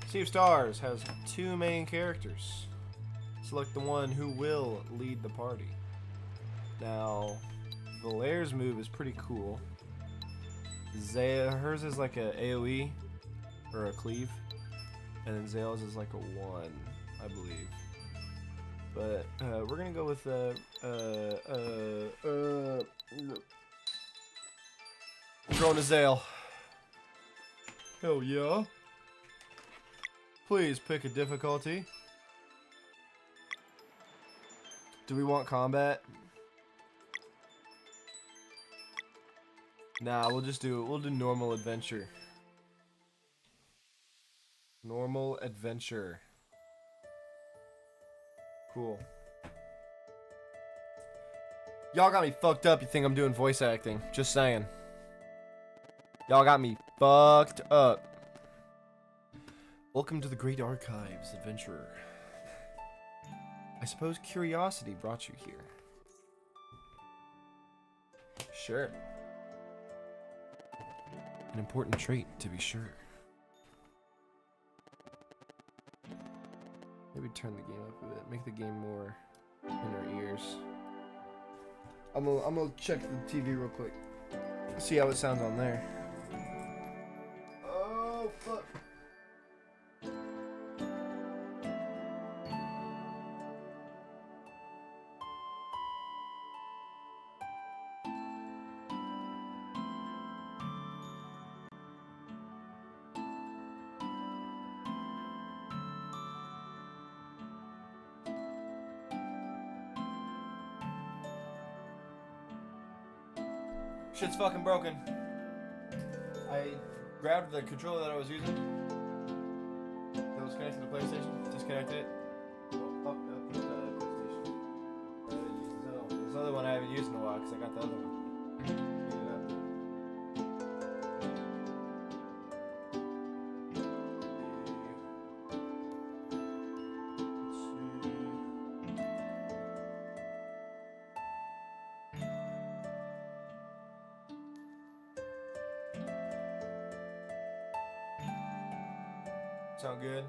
Sea of Stars has 2 main characters. Select the one who will lead the party. Now, Valaire's move is pretty cool. Hers is like a AoE or a cleave, and then Zale's is like a 1, I believe. But we're gonna go with we're going to Zale. Hell yeah. Please pick a difficulty. Do we want combat? Nah, we'll do normal adventure. Normal adventure. Cool. Y'all got me fucked up. You think I'm doing voice acting. Just saying. Y'all got me fucked up. Welcome to the Great Archives, adventurer. I suppose curiosity brought you here. Sure. An important trait, to be sure. Maybe turn the game up a bit. Make the game more in our ears. I'm gonna check the TV real quick. See how it sounds on there. Oh, fuck. shit's fucking broken. I grabbed the controller that I was using. That was connected to the PlayStation. Disconnected it. Oh, the PlayStation. This other one I haven't used in a while because I got the other one. Heat it up. Sound good?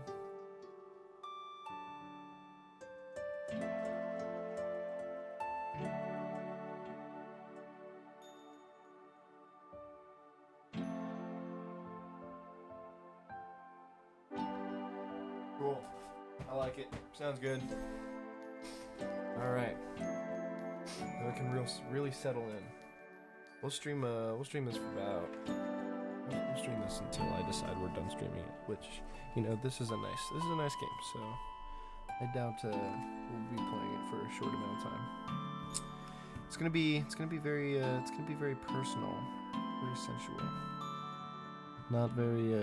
Cool. I like it. Sounds good. All right. Now we can really settle in. We'll stream this for about. We'll stream this until I decide we're done streaming it. Which, you know, this is a nice game. So I doubt we'll be playing it for a short amount of time. It's gonna be very personal, very sensual. Not very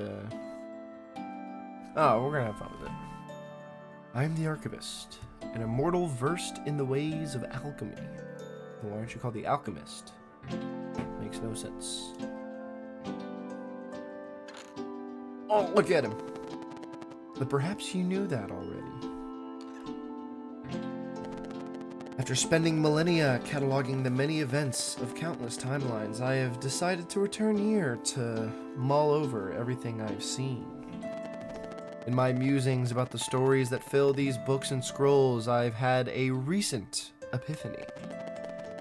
Oh, we're gonna have fun with it. I'm the Archivist, an immortal versed in the ways of alchemy. Then why aren't you called the Alchemist? Makes no sense. Oh, look at him. But perhaps you knew that already. After spending millennia cataloging the many events of countless timelines, I have decided to return here to mull over everything I've seen. In my musings about the stories that fill these books and scrolls, I've had a recent epiphany.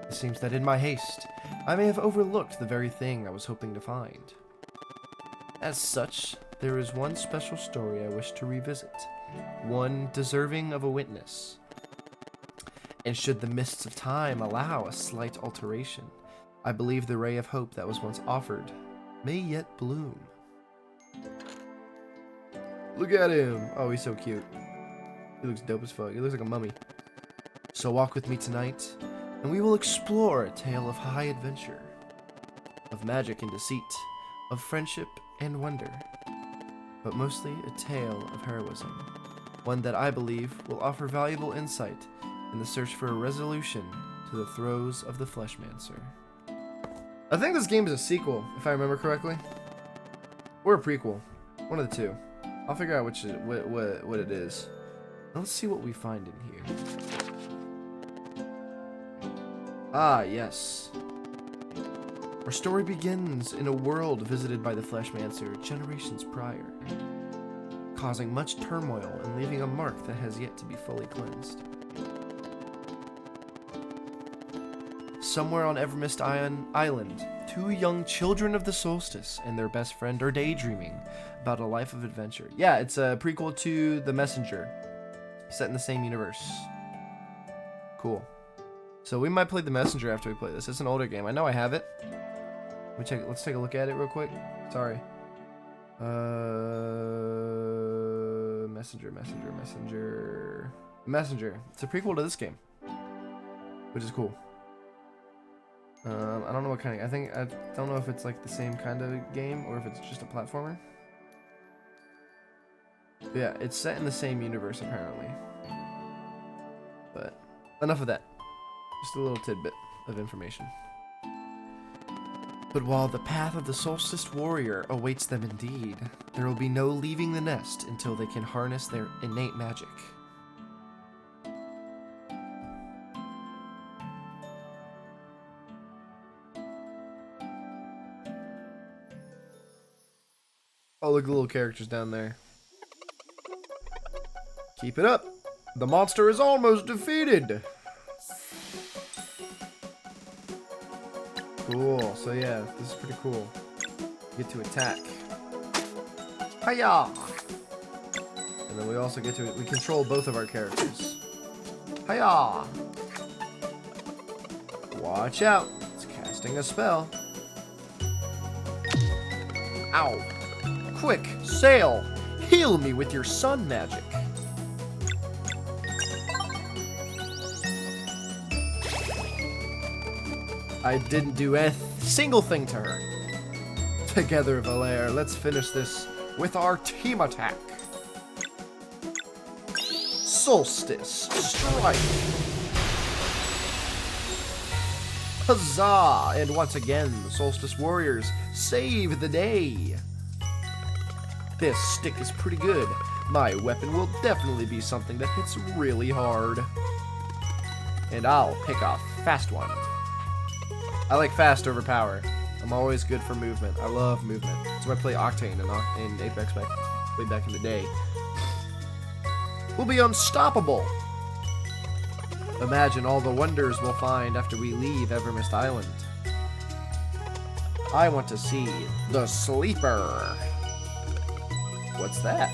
It seems that in my haste, I may have overlooked the very thing I was hoping to find. As such, there is one special story I wish to revisit, one deserving of a witness. And should the mists of time allow a slight alteration, I believe the ray of hope that was once offered may yet bloom. Look at him! Oh, he's so cute. He looks dope as fuck. He looks like a mummy. So walk with me tonight, and we will explore a tale of high adventure, of magic and deceit, of friendship and wonder, but mostly a tale of heroism, one that I believe will offer valuable insight in the search for a resolution to the throes of the Fleshmancer. I think this game is a sequel, if I remember correctly, or a prequel, one of the two. I'll figure out what it is. Let's see what we find in here. Ah, yes. Our story begins in a world visited by the Fleshmancer generations prior, causing much turmoil and leaving a mark that has yet to be fully cleansed. Somewhere on Evermist Island, two young children of the solstice and their best friend are daydreaming about a life of adventure. Yeah, it's a prequel to The Messenger, set in the same universe. Cool. So we might play The Messenger after we play this. It's an older game. I know I have it. Let's take a look at it real quick. Sorry. Messenger. It's a prequel to this game, which is cool. I don't know what kind of. I don't know if it's like the same kind of game or if it's just a platformer. But yeah, it's set in the same universe apparently. But enough of that. Just a little tidbit of information. But while the path of the Solstice Warrior awaits them indeed, there will be no leaving the nest until they can harness their innate magic. Oh, look at the little characters down there. Keep it up. The monster is almost defeated. Cool. So yeah, this is pretty cool. Get to attack. Hiya! And then we also get to we control both of our characters. Hiya! Watch out! It's casting a spell. Ow! Quick, sail! Heal me with your sun magic. I didn't do single thing to her. Together, Valere, let's finish this with our team attack. Solstice Strike. Huzzah! And once again, the Solstice Warriors save the day. This stick is pretty good. My weapon will definitely be something that hits really hard. And I'll pick a fast one. I like fast over power. I'm always good for movement. I love movement. That's why I play Octane in Apex way back in the day. We'll be unstoppable. Imagine all the wonders we'll find after we leave Evermist Island. I want to see the Sleeper. What's that?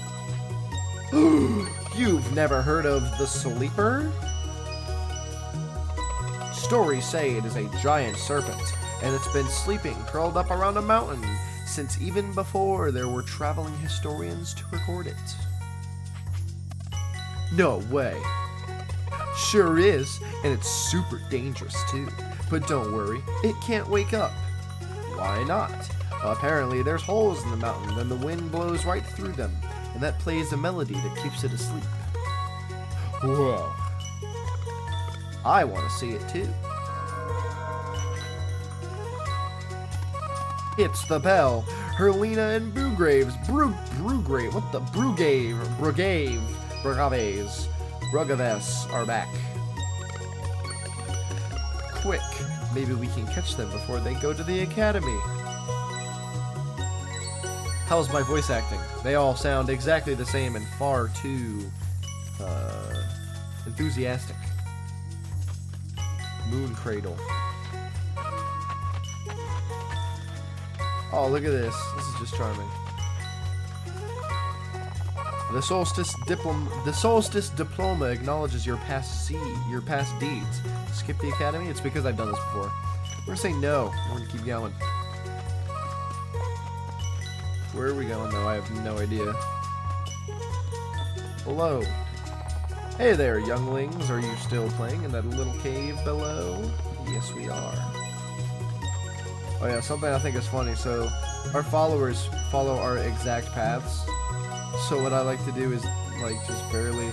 You've never heard of the Sleeper? Stories say it is a giant serpent, and it's been sleeping curled up around a mountain since even before there were traveling historians to record it. No way. Sure is, and it's super dangerous too. But don't worry, it can't wake up. Why not? Apparently there's holes in the mountain and the wind blows right through them, and that plays a melody that keeps it asleep. Whoa. I want to see it too. It's the bell. Herlina and Brugraves. Brugrave. What the? Brugaves are back. Quick. Maybe we can catch them before they go to the academy. How's my voice acting? They all sound exactly the same and far too enthusiastic. Moon Cradle. Oh, look at this. This is just charming. The Solstice Diploma acknowledges your past deeds. Skip the academy? It's because I've done this before. We're gonna say no. We're gonna keep going. Where are we going though? I have no idea. Hello. Hey there, younglings. Are you still playing in that little cave below? Yes, we are. Oh yeah, something I think is funny. So, our followers follow our exact paths. So what I like to do is, like, just barely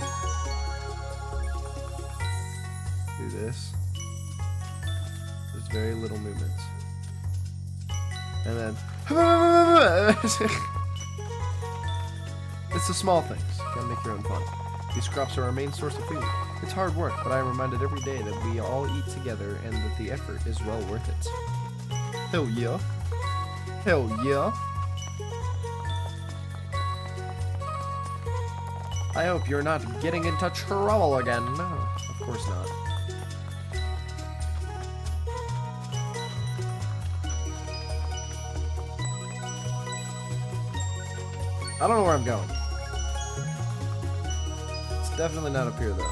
do this. Just very little movements. And then... It's the small things. Gotta make your own fun. These crops are our main source of food. It's hard work, but I am reminded every day that we all eat together and that the effort is well worth it. Hell yeah. Hell yeah. I hope you're not getting into trouble again. No, of course not. I don't know where I'm going. It's definitely not up here, though.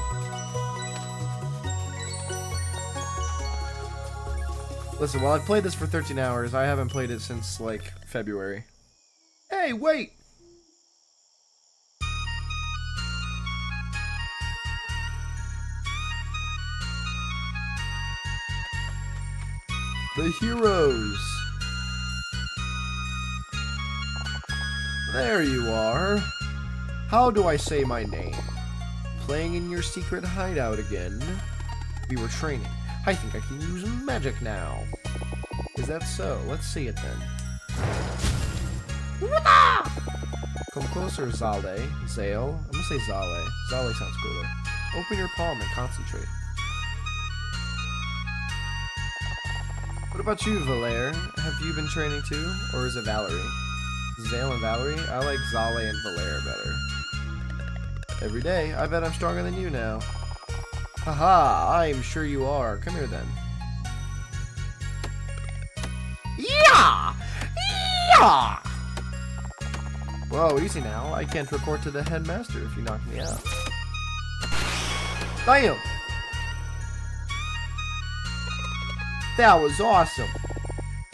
Listen, while I've played this for 13 hours, I haven't played it since, like, February. Hey, wait! The heroes! There you are. How do I say my name? Playing in your secret hideout again. We were training. I think I can use magic now. Is that so? Let's see it then. Come closer, Zale. Zale? I'm gonna say Zale. Zale sounds cooler. Open your palm and concentrate. What about you, Valere? Have you been training too? Or is it Valerie? Zale and Valerie? I like Zale and Valere better. Every day, I bet I'm stronger than you now. Haha, I'm sure you are. Come here then. Yeah! Yeah! Whoa, easy now. I can't report to the headmaster if you knock me out. Damn! That was awesome.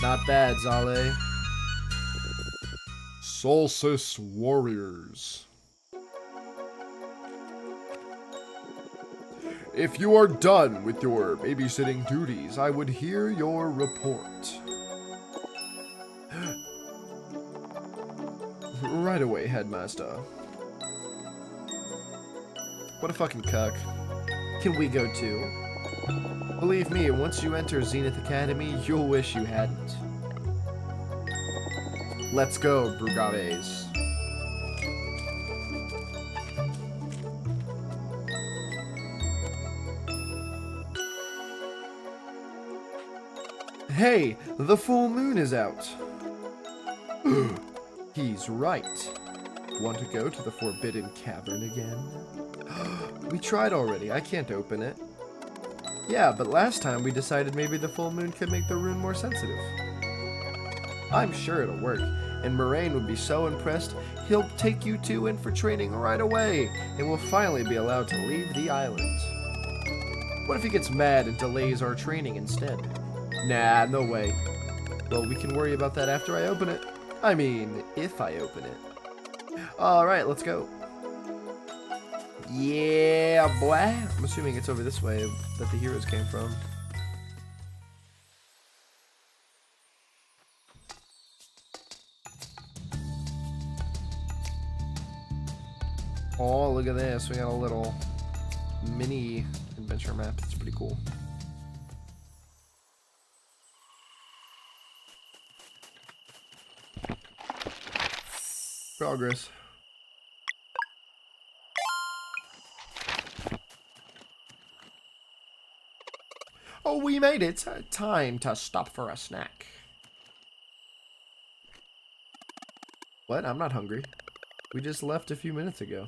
Not bad, Zale. Solstice Warriors. If you are done with your babysitting duties, I would hear your report. Right away, Headmaster. What a fucking cuck. Can we go too? Believe me, once you enter Zenith Academy, you'll wish you hadn't. Let's go, Brugaves. Hey, the full moon is out. He's right. Want to go to the Forbidden Cavern again? We tried already. I can't open it. Yeah, but last time we decided maybe the full moon could make the rune more sensitive. I'm sure it'll work, and Moraine would be so impressed, he'll take you two in for training right away, and we'll finally be allowed to leave the island. What if he gets mad and delays our training instead? Nah, no way. Well, we can worry about that after I open it. I mean, if I open it. Alright, let's go. Yeah, boy. I'm assuming it's over this way that the heroes came from. Oh, look at this. We got a little mini adventure map. It's pretty cool. Progress. Oh, we made it. Time to stop for a snack. What? I'm not hungry. We just left a few minutes ago.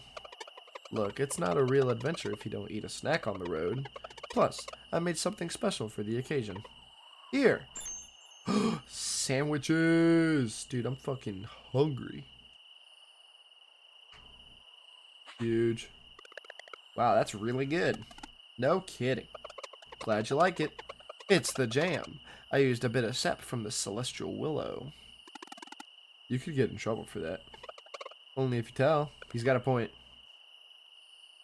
Look, it's not a real adventure if you don't eat a snack on the road. Plus, I made something special for the occasion. Here! Sandwiches! Dude, I'm fucking hungry. Huge. Wow, that's really good. No kidding. Glad you like it. It's the jam. I used a bit of sap from the Celestial Willow. You could get in trouble for that. Only if you tell. He's got a point.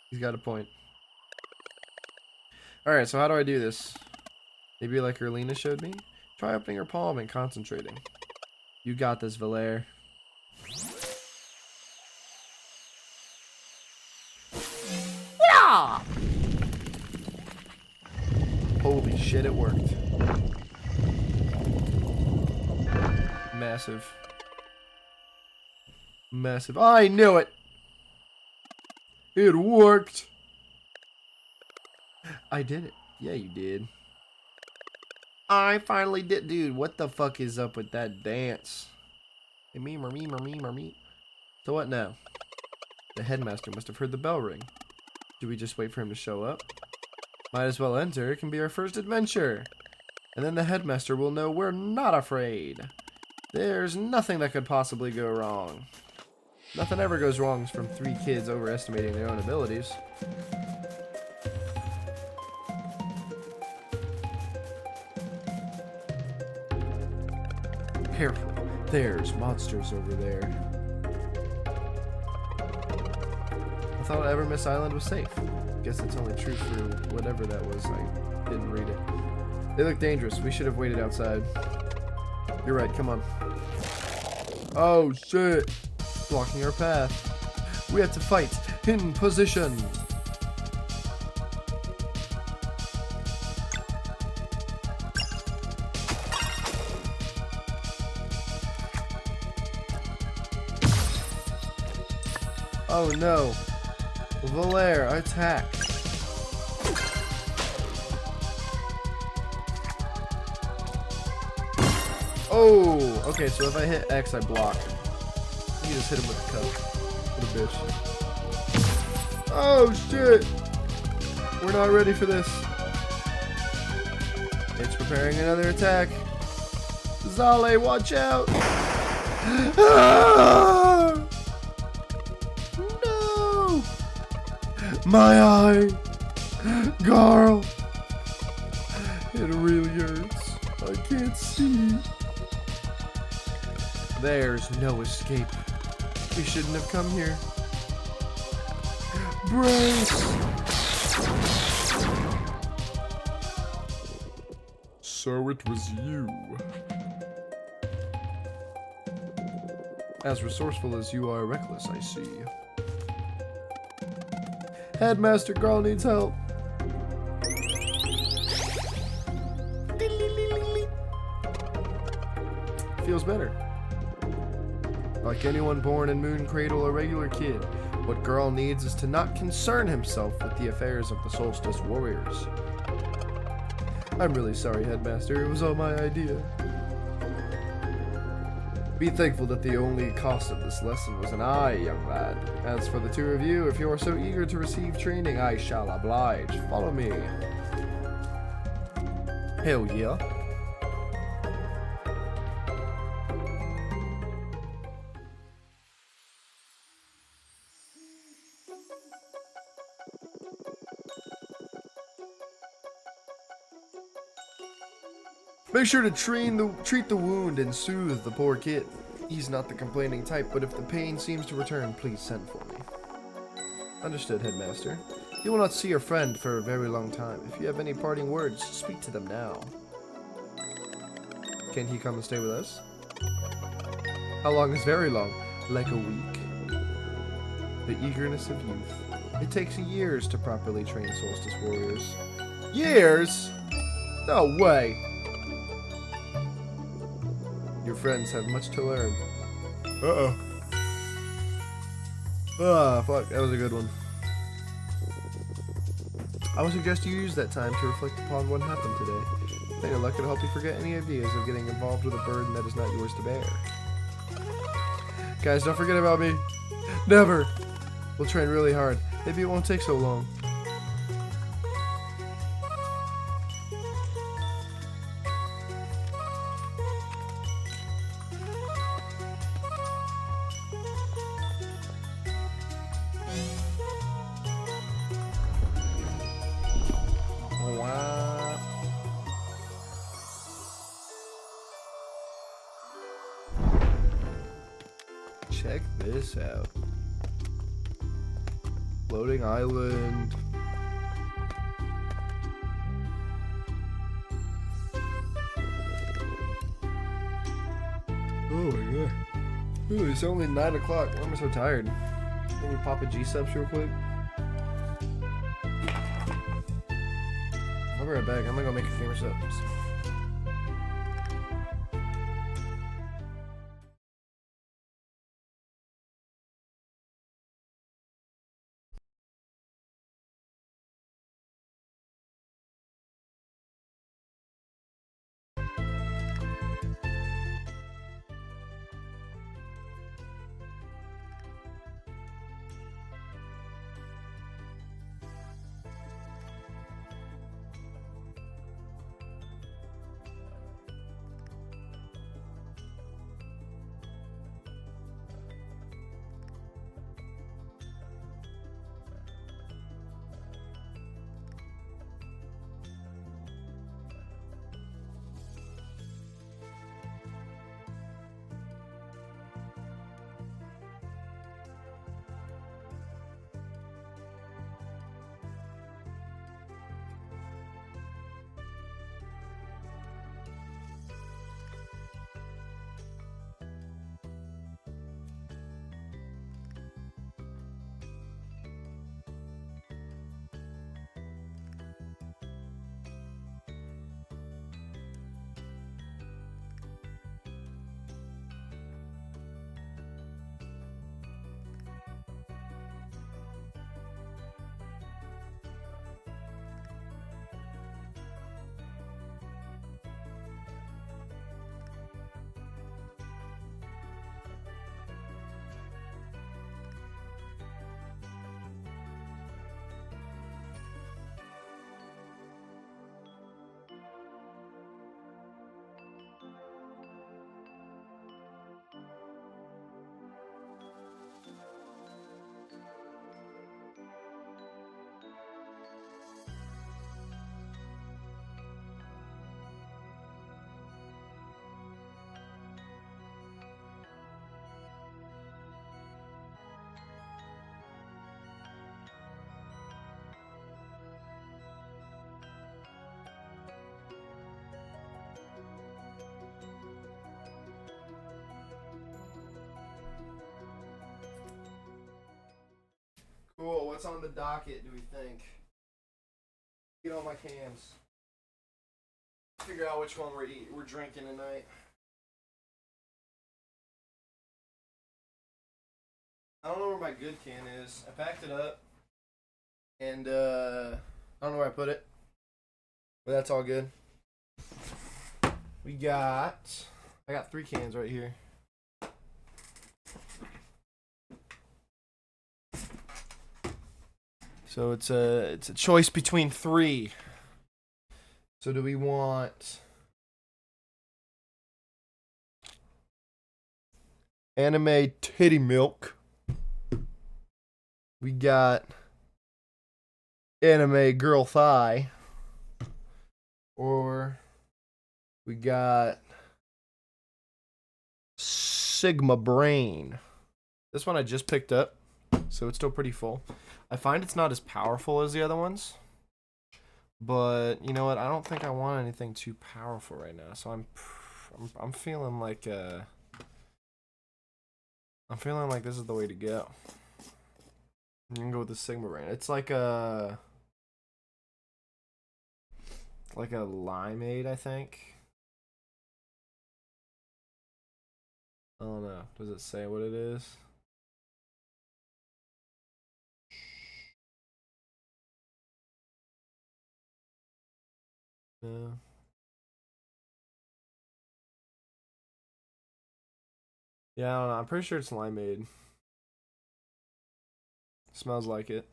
He's got a point. Alright, so how do I do this? Maybe like Erlina showed me? Try opening her palm and concentrating. You got this, Valere. Yeah! Holy shit, it worked. Massive. Massive. I knew it! It worked! I did it. Yeah, you did. I finally did. Dude, what the fuck is up with that dance? Hey, me. So what now? The headmaster must have heard the bell ring. Do we just wait for him to show up? Might as well enter. It can be our first adventure. And then the headmaster will know we're not afraid. There's nothing that could possibly go wrong. Nothing ever goes wrong from 3 kids overestimating their own abilities. Careful, there's monsters over there. I thought Evermiss Island was safe. Guess it's only true for whatever that was. I didn't read it. They look dangerous. We should have waited outside. You're right, come on. Oh shit! Blocking our path. We have to fight. In position. Oh no. Valere, attack. Oh, okay, so if I hit X, I block. You just hit him with a cup. What a bitch. Oh shit! We're not ready for this. It's preparing another attack. Zale, watch out! Ah! No! My eye! Garl! It really hurts. I can't see. There's no escape. We shouldn't have come here. Brace! So it was you. As resourceful as you are reckless, I see. Headmaster Garl needs help. Feels better. Like anyone born in Moon Cradle, a regular kid, what Garl needs is to not concern himself with the affairs of the Solstice Warriors. I'm really sorry, Headmaster. It was all my idea. Be thankful that the only cost of this lesson was an eye, young lad. As for the two of you, if you are so eager to receive training, I shall oblige. Follow me. Hell yeah. Make sure to treat the wound and soothe the poor kid. He's not the complaining type, but if the pain seems to return, please send for me. Understood, Headmaster. You will not see your friend for a very long time. If you have any parting words, speak to them now. Can he come and stay with us? How long is very long? Like a week. The eagerness of youth. It takes years to properly train Solstice Warriors. Years? No way! Your friends have much to learn. Uh-oh. Ah, fuck. That was a good one. I would suggest you use that time to reflect upon what happened today. May your luck will help you forget any ideas of getting involved with a burden that is not yours to bear. Guys, don't forget about me. Never! We'll train really hard. Maybe it won't take so long. Wow. Check this out. Floating island. Oh my god. Ooh, it's only 9 o'clock. Why am I so tired? Can we pop a G-subs real quick? I'll be right back. I'm gonna go make a gamer subs. What's on the docket, do we think? Get all my cans. Figure out which one we're drinking tonight. I don't know where my good can is. I packed it up. And I don't know where I put it. But that's all good. I got 3 cans right here. So it's a choice between 3. So do we want anime titty milk? We got anime girl thigh. Or we got Sigma brain. This one I just picked up, so it's still pretty full. I find it's not as powerful as the other ones. But you know what? I don't think I want anything too powerful right now. So I'm feeling like this is the way to go. I'm gonna go with the Sigma brain. It's like a limeade, I think. I don't know. Does it say what it is? No. Yeah, I don't know. I'm pretty sure it's limeade. Smells like it.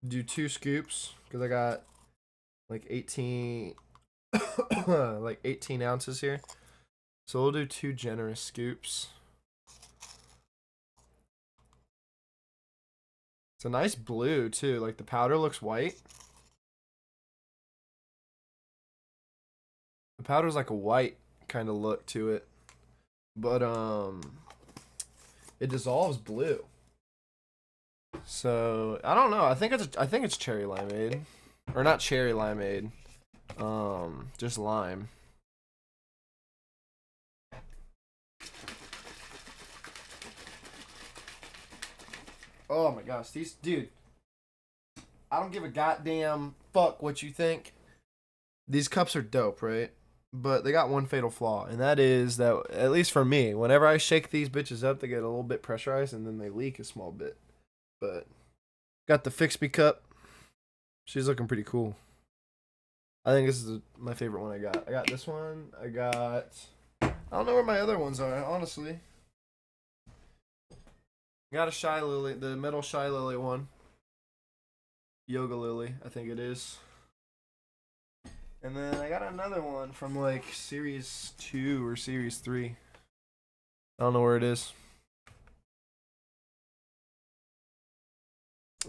Do 2 scoops because I got like 18 like 18 ounces here. So we'll do 2 generous scoops. It's a nice blue too. Like the powder looks white. The powder's like a white kind of look to it. But it dissolves blue. So I don't know. I think it's cherry limeade, or not cherry limeade. Just lime. Oh my gosh, dude. I don't give a goddamn fuck what you think. These cups are dope, right? But they got one fatal flaw, and that is that, at least for me, whenever I shake these bitches up, they get a little bit pressurized and then they leak a small bit. But got the Fixby cup. She's looking pretty cool. I think this is my favorite one I got. I got this one. I don't know where my other ones are, honestly. Got a Shy Lily, the metal Shy Lily one. Yoga Lily, I think it is. And then I got another one from like Series 2 or Series 3. I don't know where it is.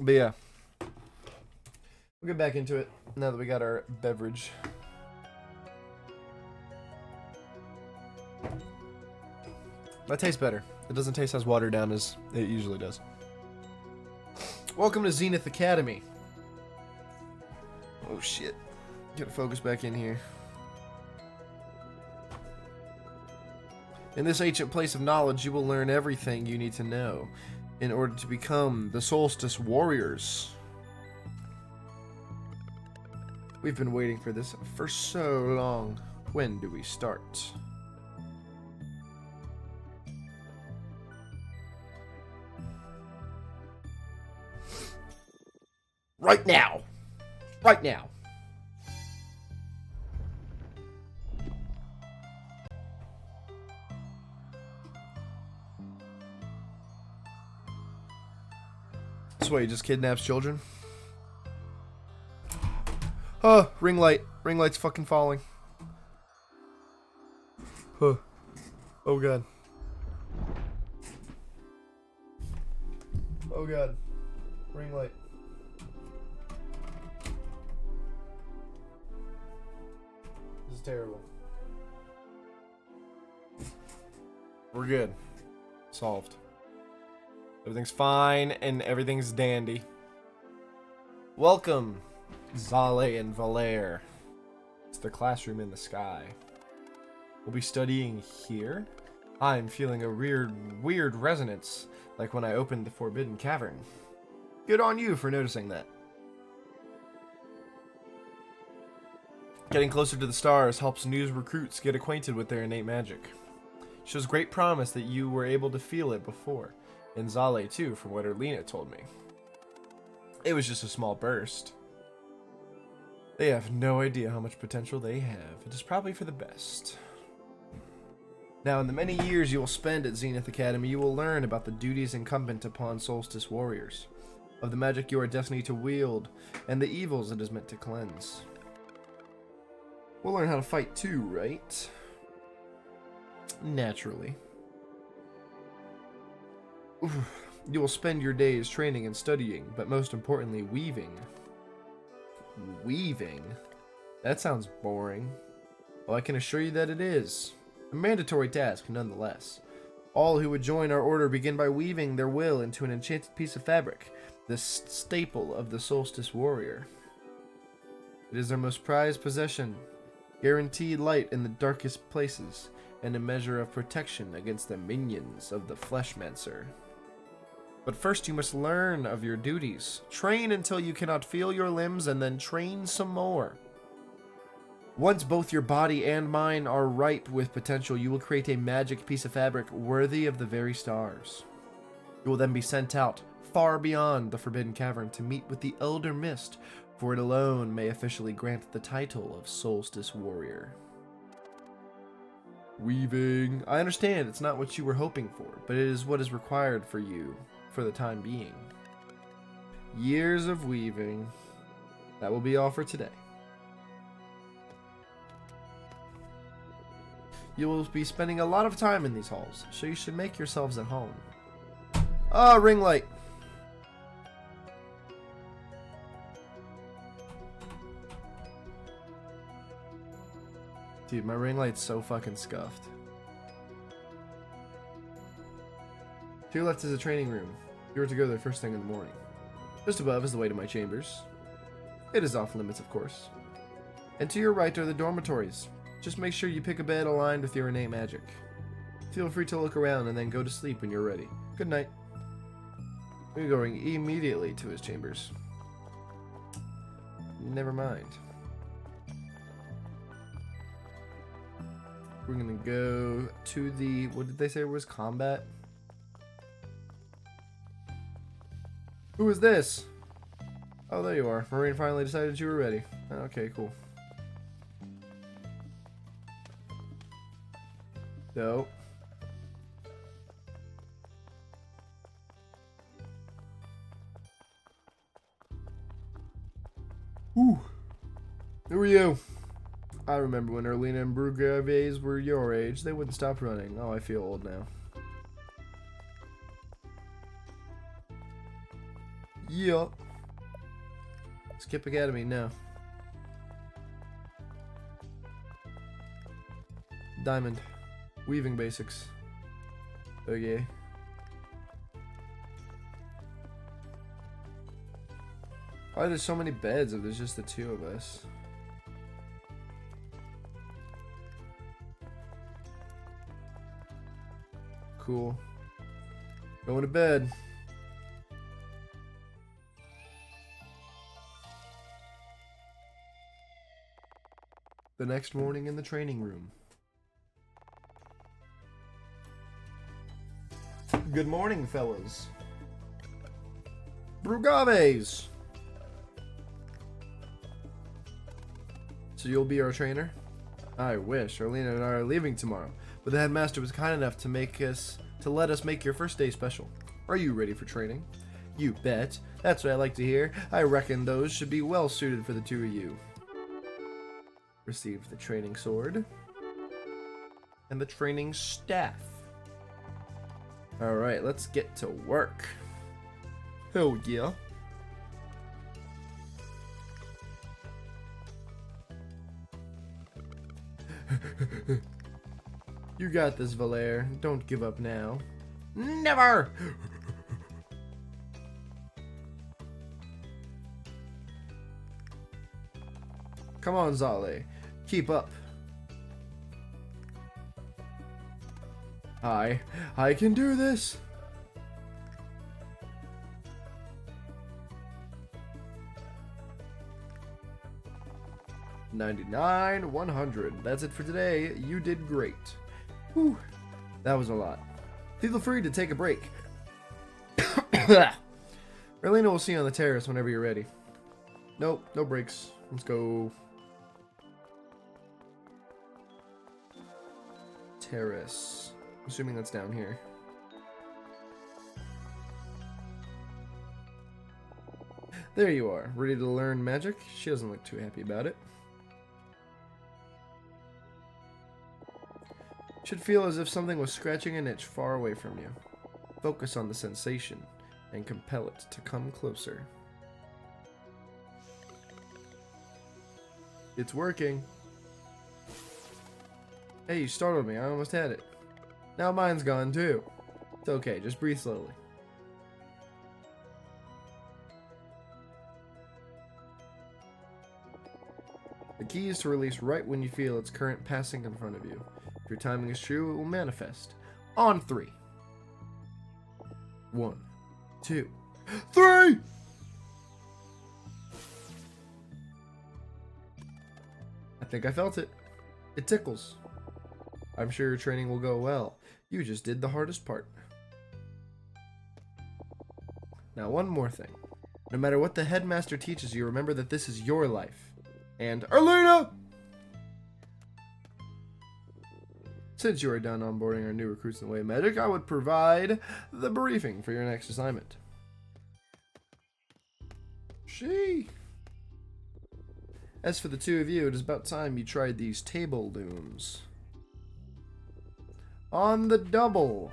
But yeah. We'll get back into it now that we got our beverage. That tastes better. It doesn't taste as watered down as it usually does. Welcome to Zenith Academy. Oh shit. Gotta focus back in here. In this ancient place of knowledge, you will learn everything you need to know in order to become the Solstice Warriors. We've been waiting for this for so long. When do we start? Right now! Right now! That's why he just kidnaps children. Oh, ring light. Ring light's fucking falling. Huh. Oh god. Oh god. Ring light. This is terrible. We're good. Solved. Everything's fine and everything's dandy. Welcome, Zale and Valere. It's the classroom in the sky. We'll be studying here? I'm feeling a weird resonance, like when I opened the Forbidden Cavern. Good on you for noticing that. Getting closer to the stars helps new recruits get acquainted with their innate magic. Shows great promise that you were able to feel it before. And Zale too, from what Erlina told me. It was just a small burst. They have no idea how much potential they have. It is probably for the best. Now, in the many years you will spend at Zenith Academy, you will learn about the duties incumbent upon Solstice warriors, of the magic you are destined to wield, and the evils it is meant to cleanse. We'll learn how to fight too, right? Naturally. You will spend your days training and studying, but most importantly, weaving. Weaving? That sounds boring. Well, I can assure you that it is. A mandatory task, nonetheless. All who would join our order begin by weaving their will into an enchanted piece of fabric, the staple of the Solstice warrior. It is their most prized possession, guaranteed light in the darkest places, and a measure of protection against the minions of the Fleshmancer. But first you must learn of your duties. Train until you cannot feel your limbs, and then train some more. Once both your body and mind are ripe with potential, you will create a magic piece of fabric worthy of the very stars. You will then be sent out far beyond the Forbidden Cavern to meet with the Elder Mist, for it alone may officially grant the title of Solstice Warrior. Weaving. I understand it's not what you were hoping for, but it is what is required for you for the time being. Years of weaving. That will be all for today. You will be spending a lot of time in these halls, so you should make yourselves at home. Ah, ring light. Dude, my ring light's so fucking scuffed. To your left is a training room. You are to go there first thing in the morning. Just above is the way to my chambers. It is off limits, of course. And to your right are the dormitories. Just make sure you pick a bed aligned with your innate magic. Feel free to look around and then go to sleep when you're ready. Good night. We're going immediately to his chambers. Never mind. We're gonna go to the, what did they say was combat? Who is this? Oh, there you are. Marine finally decided you were ready. Okay, cool. Dope. Ooh. Who are you? I remember when Erlina and Brugaves were your age. They wouldn't stop running. Oh, I feel old now. Yup. Skip Academy, no. Diamond. Weaving basics. Okay. Why there's so many beds if there's just the two of us? Cool. Going to bed. The next morning in the training room. Good morning, fellas. Brugaves! So you'll be our trainer? I wish. Erlina and I are leaving tomorrow, but the headmaster was kind enough to let us make your first day special. Are you ready for training? You bet. That's what I like to hear. I reckon those should be well suited for the two of you. Receive the training sword and the training staff. Alright, let's get to work. Hell yeah. You got this, Valere. Don't give up now. Never! Come on, Zale. Keep up. I can do this. $99, 100. That's it for today. You did great. Whew. That was a lot. Feel free to take a break. Erlina will see you on the terrace whenever you're ready. Nope, no breaks. Let's go. Terrace. Assuming that's down here. There you are, ready to learn magic. She doesn't look too happy about it. Should feel as if something was scratching an itch far away from you. Focus on the sensation and compel it to come closer. It's working. Hey, you startled me. I almost had it. Now mine's gone too. It's okay, just breathe slowly. The key is to release right when you feel its current passing in front of you. If your timing is true, it will manifest. On 3. 1, 2, 3! I think I felt it. It tickles. I'm sure your training will go well. You just did the hardest part. Now, one more thing. No matter what the headmaster teaches you, remember that this is your life. And Erlina! Since you are done onboarding our new recruits in the way of magic, I would provide the briefing for your next assignment. As for the two of you, it is about time you tried these table looms. On the double.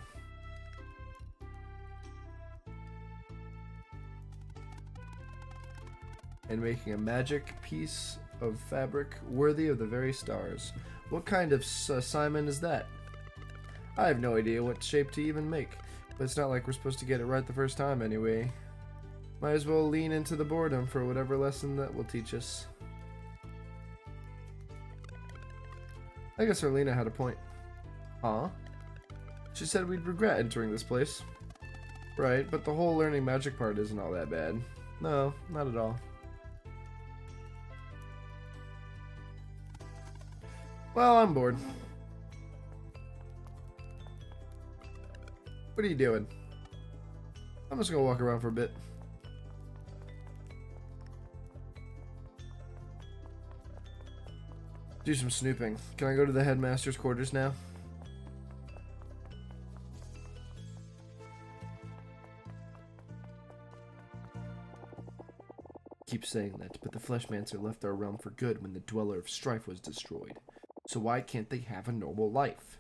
And making a magic piece of fabric worthy of the very stars. What kind of assignment is that? I have no idea what shape to even make, but it's not like we're supposed to get it right the first time anyway. Might as well lean into the boredom for whatever lesson that will teach us. I guess Erlina had a point. Huh? She said we'd regret entering this place. Right, but the whole learning magic part isn't all that bad. No, not at all. Well, I'm bored. What are you doing? I'm just gonna walk around for a bit. Do some snooping. Can I go to the headmaster's quarters now? Keep saying that, but the Fleshmancer left our realm for good when the Dweller of Strife was destroyed. So why can't they have a normal life?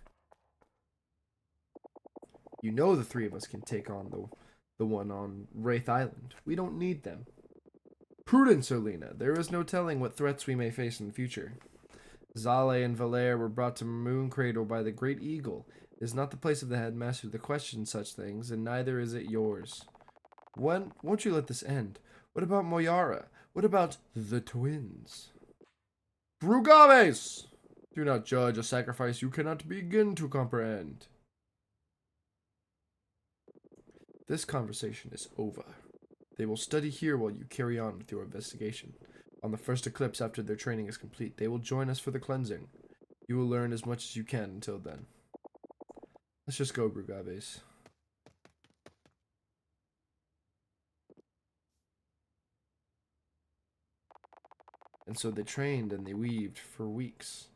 You know the three of us can take on the one on Wraith Island. We don't need them. Prudence, Erlina. There is no telling what threats we may face in the future. Zale and Valere were brought to Mooncradle by the Great Eagle. It is not the place of the headmaster to question such things, and neither is it yours. Won't you let this end? What about Moyara? What about the twins? Brugaves! Do not judge a sacrifice you cannot begin to comprehend. This conversation is over. They will study here while you carry on with your investigation. On the first eclipse after their training is complete, they will join us for the cleansing. You will learn as much as you can until then. Let's just go, Brugaves. And so they trained and they weaved for weeks,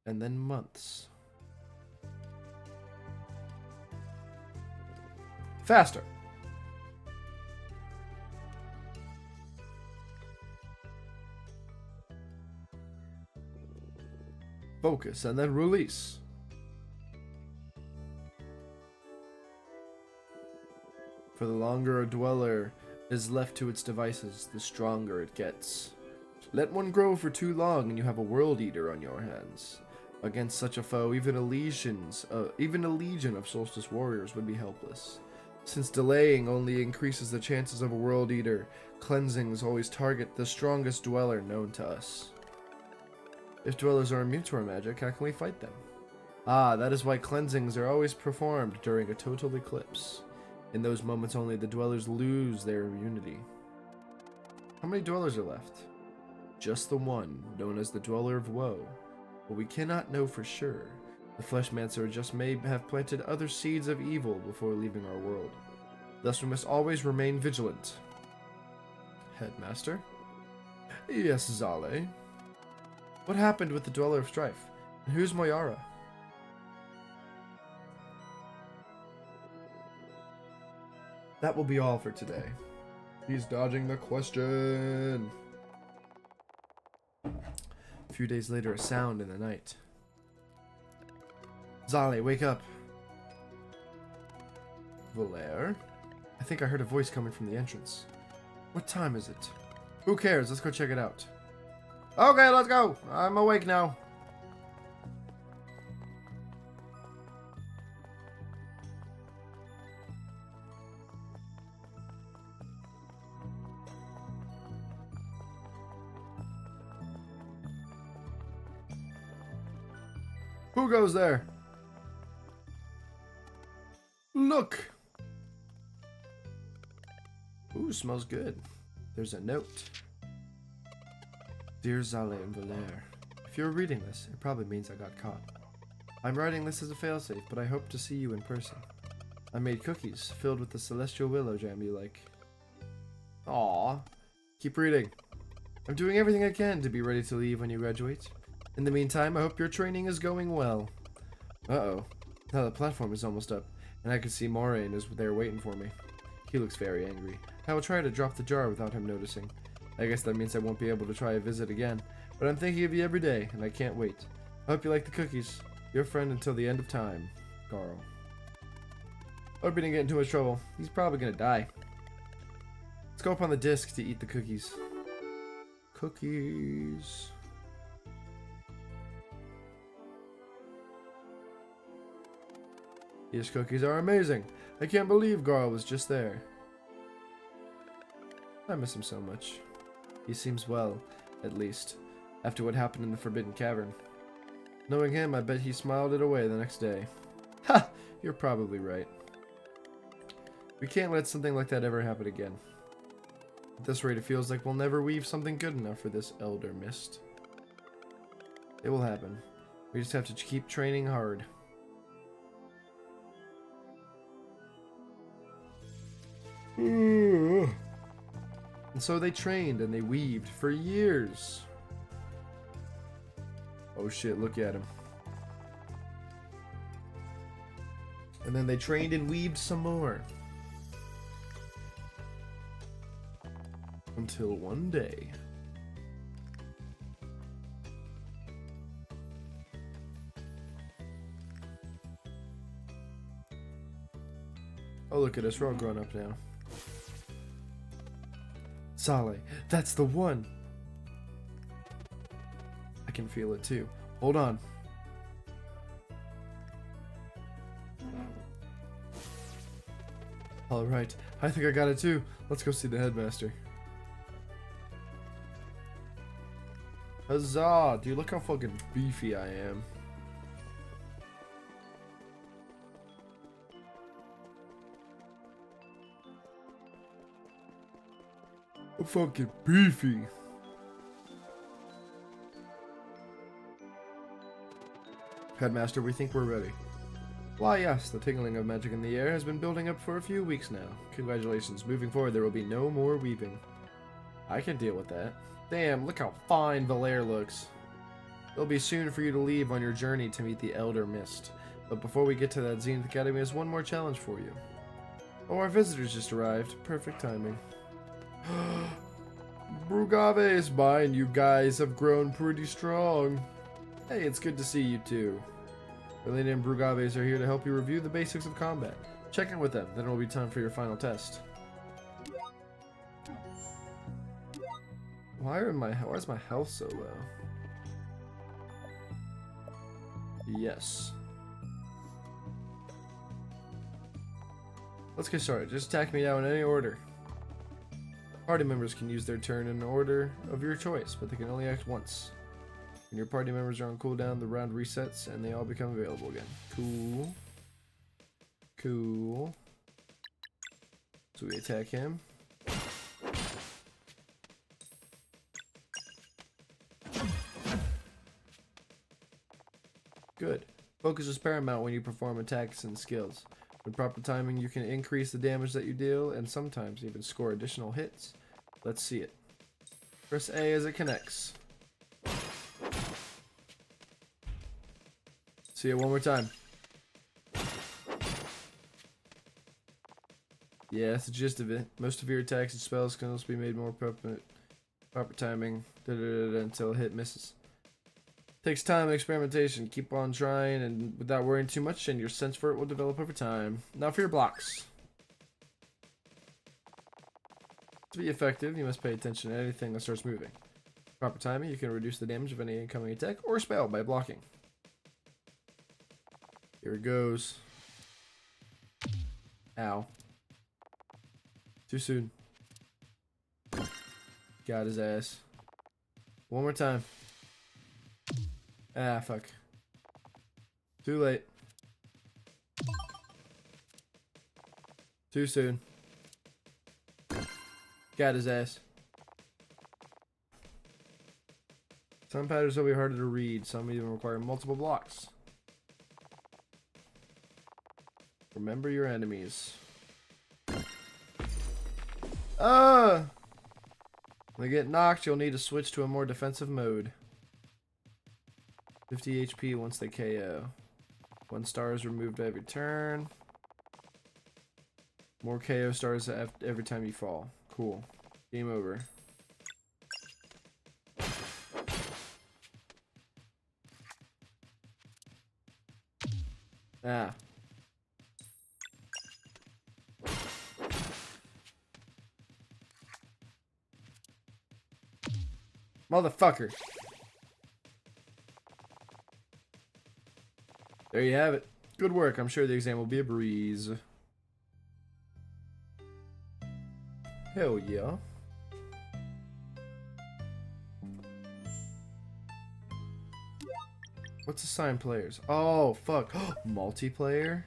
and then months. Faster! Focus and then release. For the longer a dweller is left to its devices, the stronger it gets. Let one grow for too long and you have a world eater on your hands. Against such a foe, even a legion of Solstice warriors would be helpless. Since delaying only increases the chances of a world eater, cleansings always target the strongest dweller known to us. If dwellers are immune to our magic, how can we fight them? Ah, that is why cleansings are always performed during a total eclipse. In those moments only the dwellers lose their immunity. How many dwellers are left? Just the one, known as the Dweller of Woe. But we cannot know for sure. The Fleshmancer just may have planted other seeds of evil before leaving our world. Thus we must always remain vigilant. Headmaster? Yes, Zale. What happened with the Dweller of Strife? And who's Moyara? That will be all for today. He's dodging the question. A few days later, a sound in the night. Zale, wake up. Valere? I think I heard a voice coming from the entrance. What time is it? Who cares? Let's go check it out. Okay, let's go. I'm awake now. Who goes there? Look! Ooh, smells good. There's a note. Dear Zale and Valere, if you're reading this, it probably means I got caught. I'm writing this as a failsafe, but I hope to see you in person. I made cookies filled with the celestial willow jam you like. Aww. Keep reading. I'm doing everything I can to be ready to leave when you graduate. In the meantime, I hope your training is going well. Uh-oh. Now the platform is almost up, and I can see Moraine is there waiting for me. He looks very angry. I will try to drop the jar without him noticing. I guess that means I won't be able to try a visit again, but I'm thinking of you every day, and I can't wait. I hope you like the cookies. Your friend until the end of time, Carl. Hope he didn't get in too much trouble. He's probably gonna die. Let's go up on the disc to eat the cookies. Cookies. These cookies are amazing. I can't believe Garl was just there. I miss him so much. He seems well, at least, after what happened in the Forbidden Cavern. Knowing him, I bet he smiled it away the next day. Ha! You're probably right. We can't let something like that ever happen again. At this rate, it feels like we'll never weave something good enough for this Elder Mist. It will happen. We just have to keep training hard. And so they trained and they weaved for years. Oh shit, look at him. And then they trained and weaved some more. Until one day. Oh, look at us, we're all grown up now. Zale, that's the one! I can feel it too. Hold on. Alright, I think I got it too. Let's go see the headmaster. Huzzah! Dude, look how fucking beefy I am. I'm fucking beefy. Headmaster, we think we're ready. Why, yes, the tingling of magic in the air has been building up for a few weeks now. Congratulations. Moving forward, there will be no more weeping. I can deal with that. Damn, look how fine Valere looks. It'll be soon for you to leave on your journey to meet the Elder Mist. But before we get to that, Zenith Academy has one more challenge for you. Oh, our visitors just arrived. Perfect timing. Brugave is mine. You guys have grown pretty strong. Hey, it's good to see you too. Relena and Brugaves are here to help you review the basics of combat. Check in with them, then it will be time for your final test. Why is my health so low? Yes. Let's get started. Just attack me now in any order. Party members can use their turn in order of your choice, but they can only act once. When your party members are on cooldown, the round resets and they all become available again. Cool. Cool. So we attack him. Good. Focus is paramount when you perform attacks and skills. With proper timing, you can increase the damage that you deal and sometimes even score additional hits. Let's see it. Press A as it connects. See it one more time. Yeah, that's the gist of it. Most of your attacks and spells can also be made more proper timing until a hit misses. Takes time and experimentation. Keep on trying and without worrying too much, and your sense for it will develop over time. Now for your blocks. To be effective, you must pay attention to anything that starts moving. Proper timing, you can reduce the damage of any incoming attack or spell by blocking. Here it goes. Ow. Too soon. Got his ass. One more time. Ah, fuck. Too late. Too soon. Got his ass. Some patterns will be harder to read. Some even require multiple blocks. Remember your enemies. When they get knocked, you'll need to switch to a more defensive mode. 50 HP once they KO. 1 star is removed every turn. More KO stars every time you fall. Cool. Game over. Ah. Motherfucker. There you have it. Good work. I'm sure the exam will be a breeze. Hell yeah. What's assign players? Oh, fuck. Multiplayer?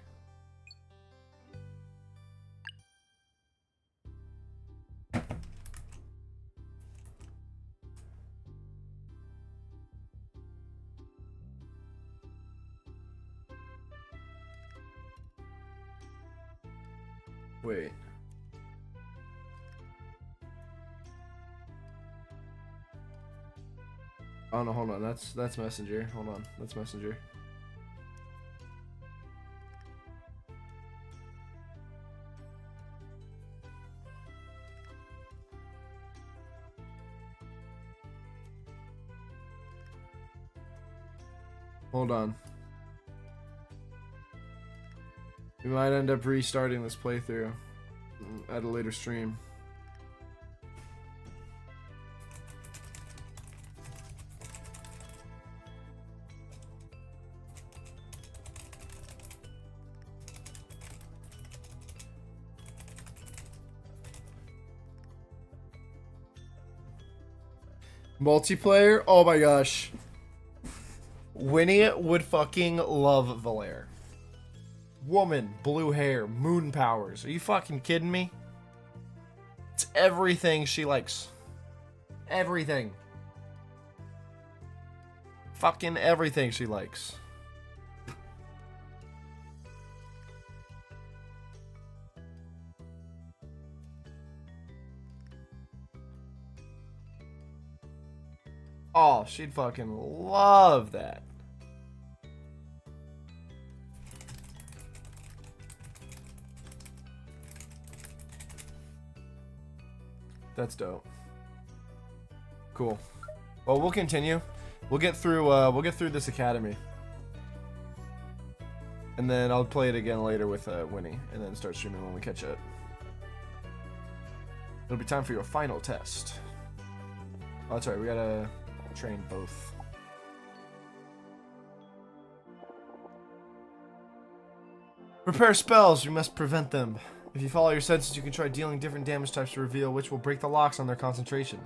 Wait. Oh no, hold on. That's Messenger. Hold on. That's Messenger. Hold on. We might end up restarting this playthrough at a later stream. Multiplayer? Oh my gosh. Winnie would fucking love Valere. Woman, blue hair, moon powers. Are you fucking kidding me? It's everything she likes. Everything. Fucking everything she likes. Oh, she'd fucking love that. That's dope. Cool. Well, we'll continue. We'll get through this academy. And then I'll play it again later with Winnie and then start streaming when we catch up. It'll be time for your final test. Oh, that's right, we gotta train both. Prepare spells, you must prevent them. If you follow your senses, you can try dealing different damage types to reveal which will break the locks on their concentration.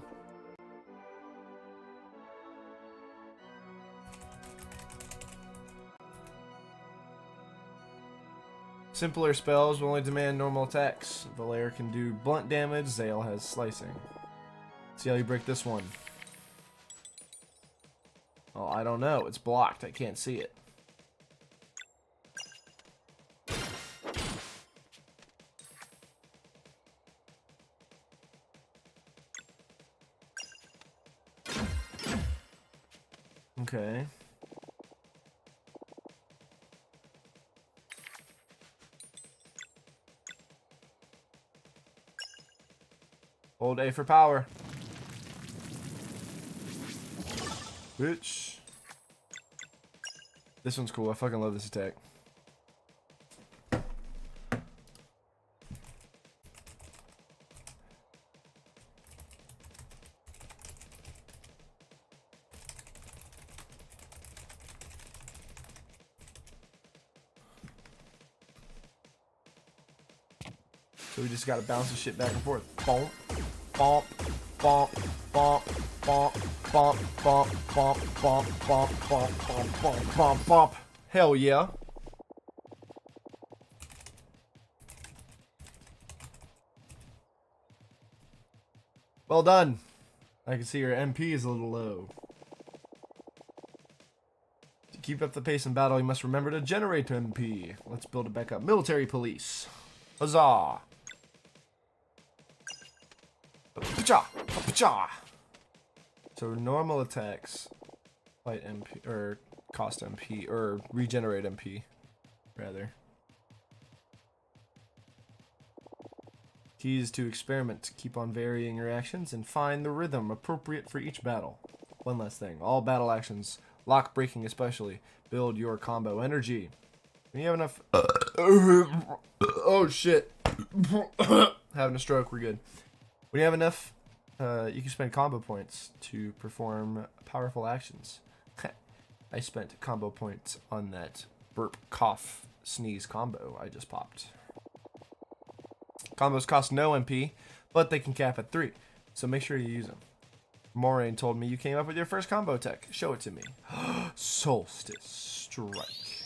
Simpler spells will only demand normal attacks. Valair can do blunt damage. Zale has slicing. See how you break this one. Oh, I don't know. It's blocked. I can't see it. Okay. Hold A for power. Bitch. This one's cool. I fucking love this attack. So we just gotta bounce this shit back and forth. Bonk, bonk, bonk, bonk, bonk, bonk, bonk, bonk, bonk, bonk, bonk, bonk, bonk, bonk, bonk. Hell yeah. Well done. I can see your MP is a little low. To keep up the pace in battle, you must remember to generate MP. Let's build it back up. Military police. Huzzah. Pacha! Pacha! So normal attacks fight MP or cost MP or regenerate MP rather. Keys to experiment. Keep on varying your actions and find the rhythm appropriate for each battle. One last thing. All battle actions, lock breaking especially, build your combo energy. When you have enough oh shit. Having a stroke, we're good. When you have enough, you can spend combo points to perform powerful actions. I spent combo points on that burp, cough, sneeze combo I just popped. Combos cost no MP, but they can cap at 3, so make sure you use them. Moraine told me you came up with your first combo tech. Show it to me. Solstice Strike.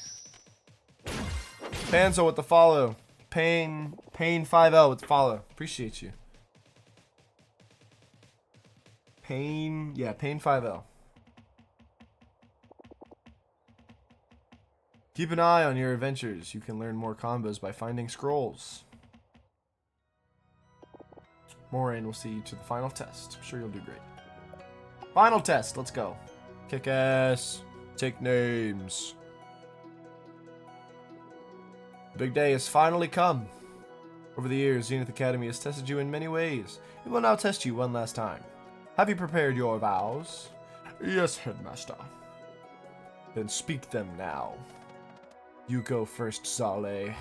Panzo with the follow. Pain 5L with the follow. Appreciate you. Pain 5L. Keep an eye on your adventures. You can learn more combos by finding scrolls. Moraine will see you to the final test. I'm sure you'll do great. Final test. Let's go. Kick ass. Take names. The big day has finally come. Over the years, Zenith Academy has tested you in many ways. It will now test you one last time. Have you prepared your vows? Yes, Headmaster. Then speak them now. You go first, Zale.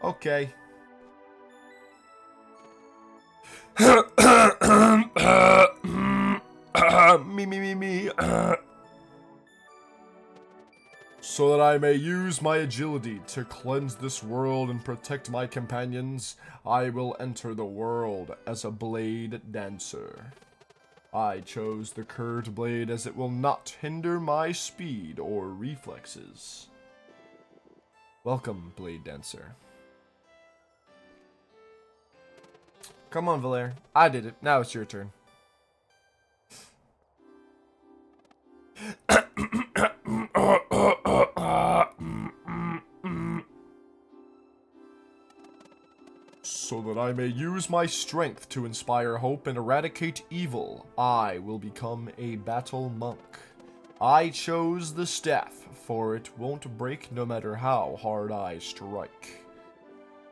Okay. me. So that I may use my agility to cleanse this world and protect my companions, I will enter the world as a blade dancer. I chose the curved blade as it will not hinder my speed or reflexes. Welcome, Blade Dancer. Come on, Valair. I did it. Now it's your turn. So that I may use my strength to inspire hope and eradicate evil, I will become a battle monk. I chose the staff, for it won't break no matter how hard I strike.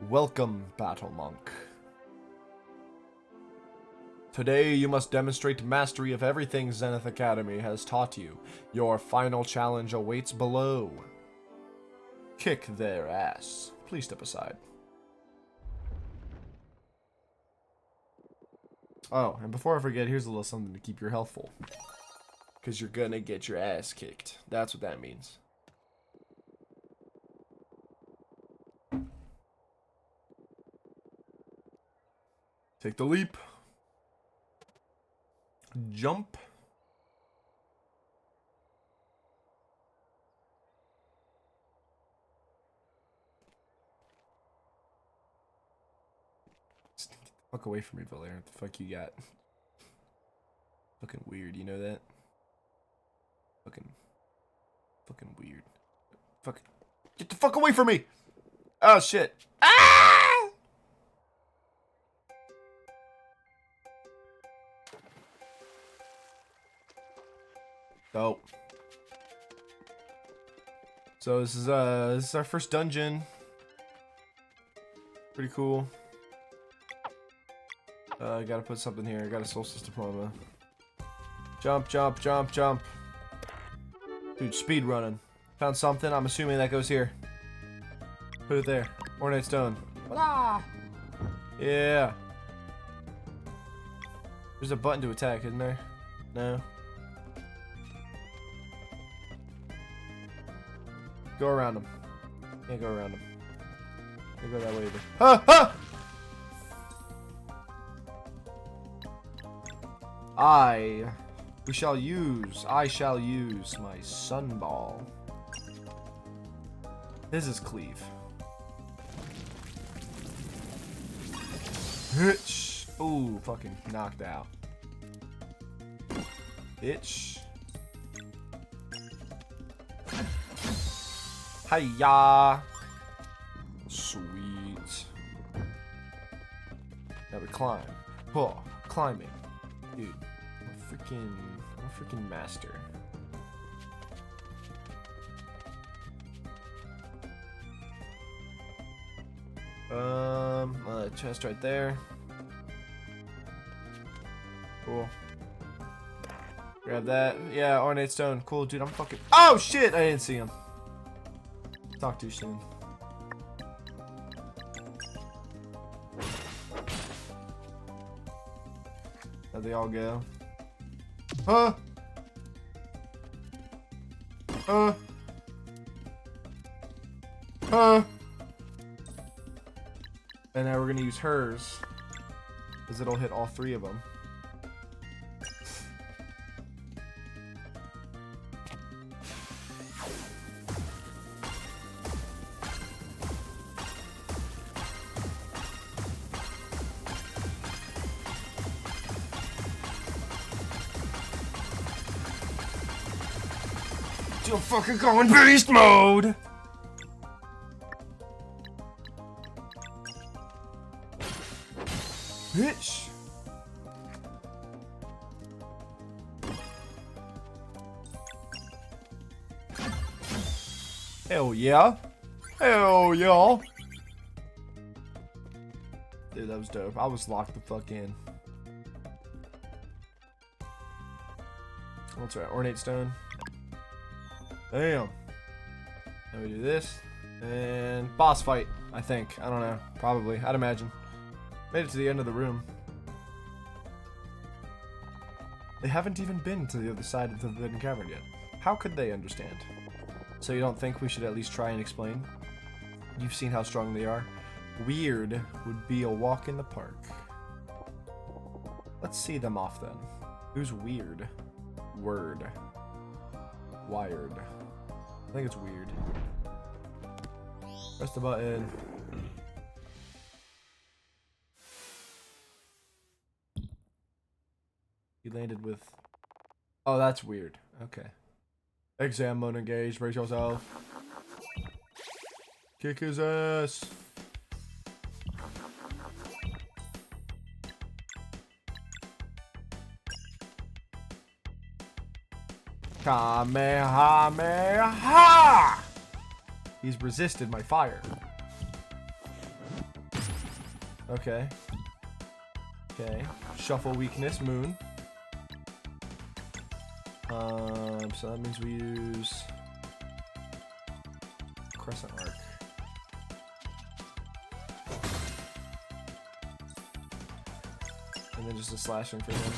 Welcome, battle monk. Today you must demonstrate mastery of everything Zenith Academy has taught you. Your final challenge awaits below. Kick their ass. Please step aside. Oh, and before I forget, here's a little something to keep your health full. Because you're gonna get your ass kicked. That's what that means. Take the leap. Jump. Fuck away from me, Valera. What the fuck you got? Fucking weird, you know that? Fucking weird. Fucking get the fuck away from me! Oh shit. Ah! Dope. So this is our first dungeon. Pretty cool. I gotta put something here. I got a Solstice Diploma. Jump, jump, jump, jump. Dude, speed running. Found something. I'm assuming that goes here. Put it there. Ornate stone. Voila! Yeah. There's a button to attack, isn't there? No. Go around him. Can't go around him. Can't go that way either. Ha! Ha! I shall use my sunball. This is cleave. Bitch. Ooh, fucking knocked out. Bitch. Hiya. Sweet. Now we climb. Oh, climbing. Dude, I'm a freaking master. Chest right there. Cool. Grab that. Yeah, ornate stone. Cool, dude. I'm fucking. Oh shit! I didn't see him. Talk too soon. How'd they all go? Huh? Huh? Huh? And now we're gonna use hers, because it'll hit all three of them. Still fucking going beast mode! Bitch! Hell yeah! Hell yeah! Dude, that was dope. I was locked the fuck in. That's right, ornate stone. Damn. Then we do this. And boss fight, I think. I don't know. Probably. I'd imagine. Made it to the end of the room. They haven't even been to the other side of the Forbidden Cavern yet. How could they understand? So you don't think we should at least try and explain? You've seen how strong they are. Weird would be a walk in the park. Let's see them off then. Who's weird? Word. Wired. I think it's weird. Press the button. He landed with... Oh, that's weird. Okay. Exam mode engaged. Brace yourself. Kick his ass. Kamehameha! He's resisted my fire. Okay. Okay. Shuffle weakness, moon. So that means we use crescent arc. And then just a slashing for him.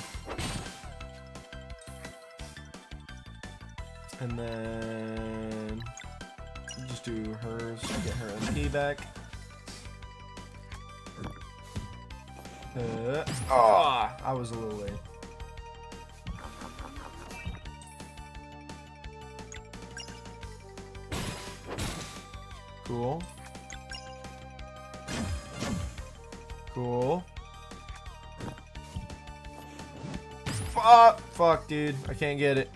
And then just do hers, get her MP back. I was a little late. Cool. Cool. Fuck, dude. I can't get it.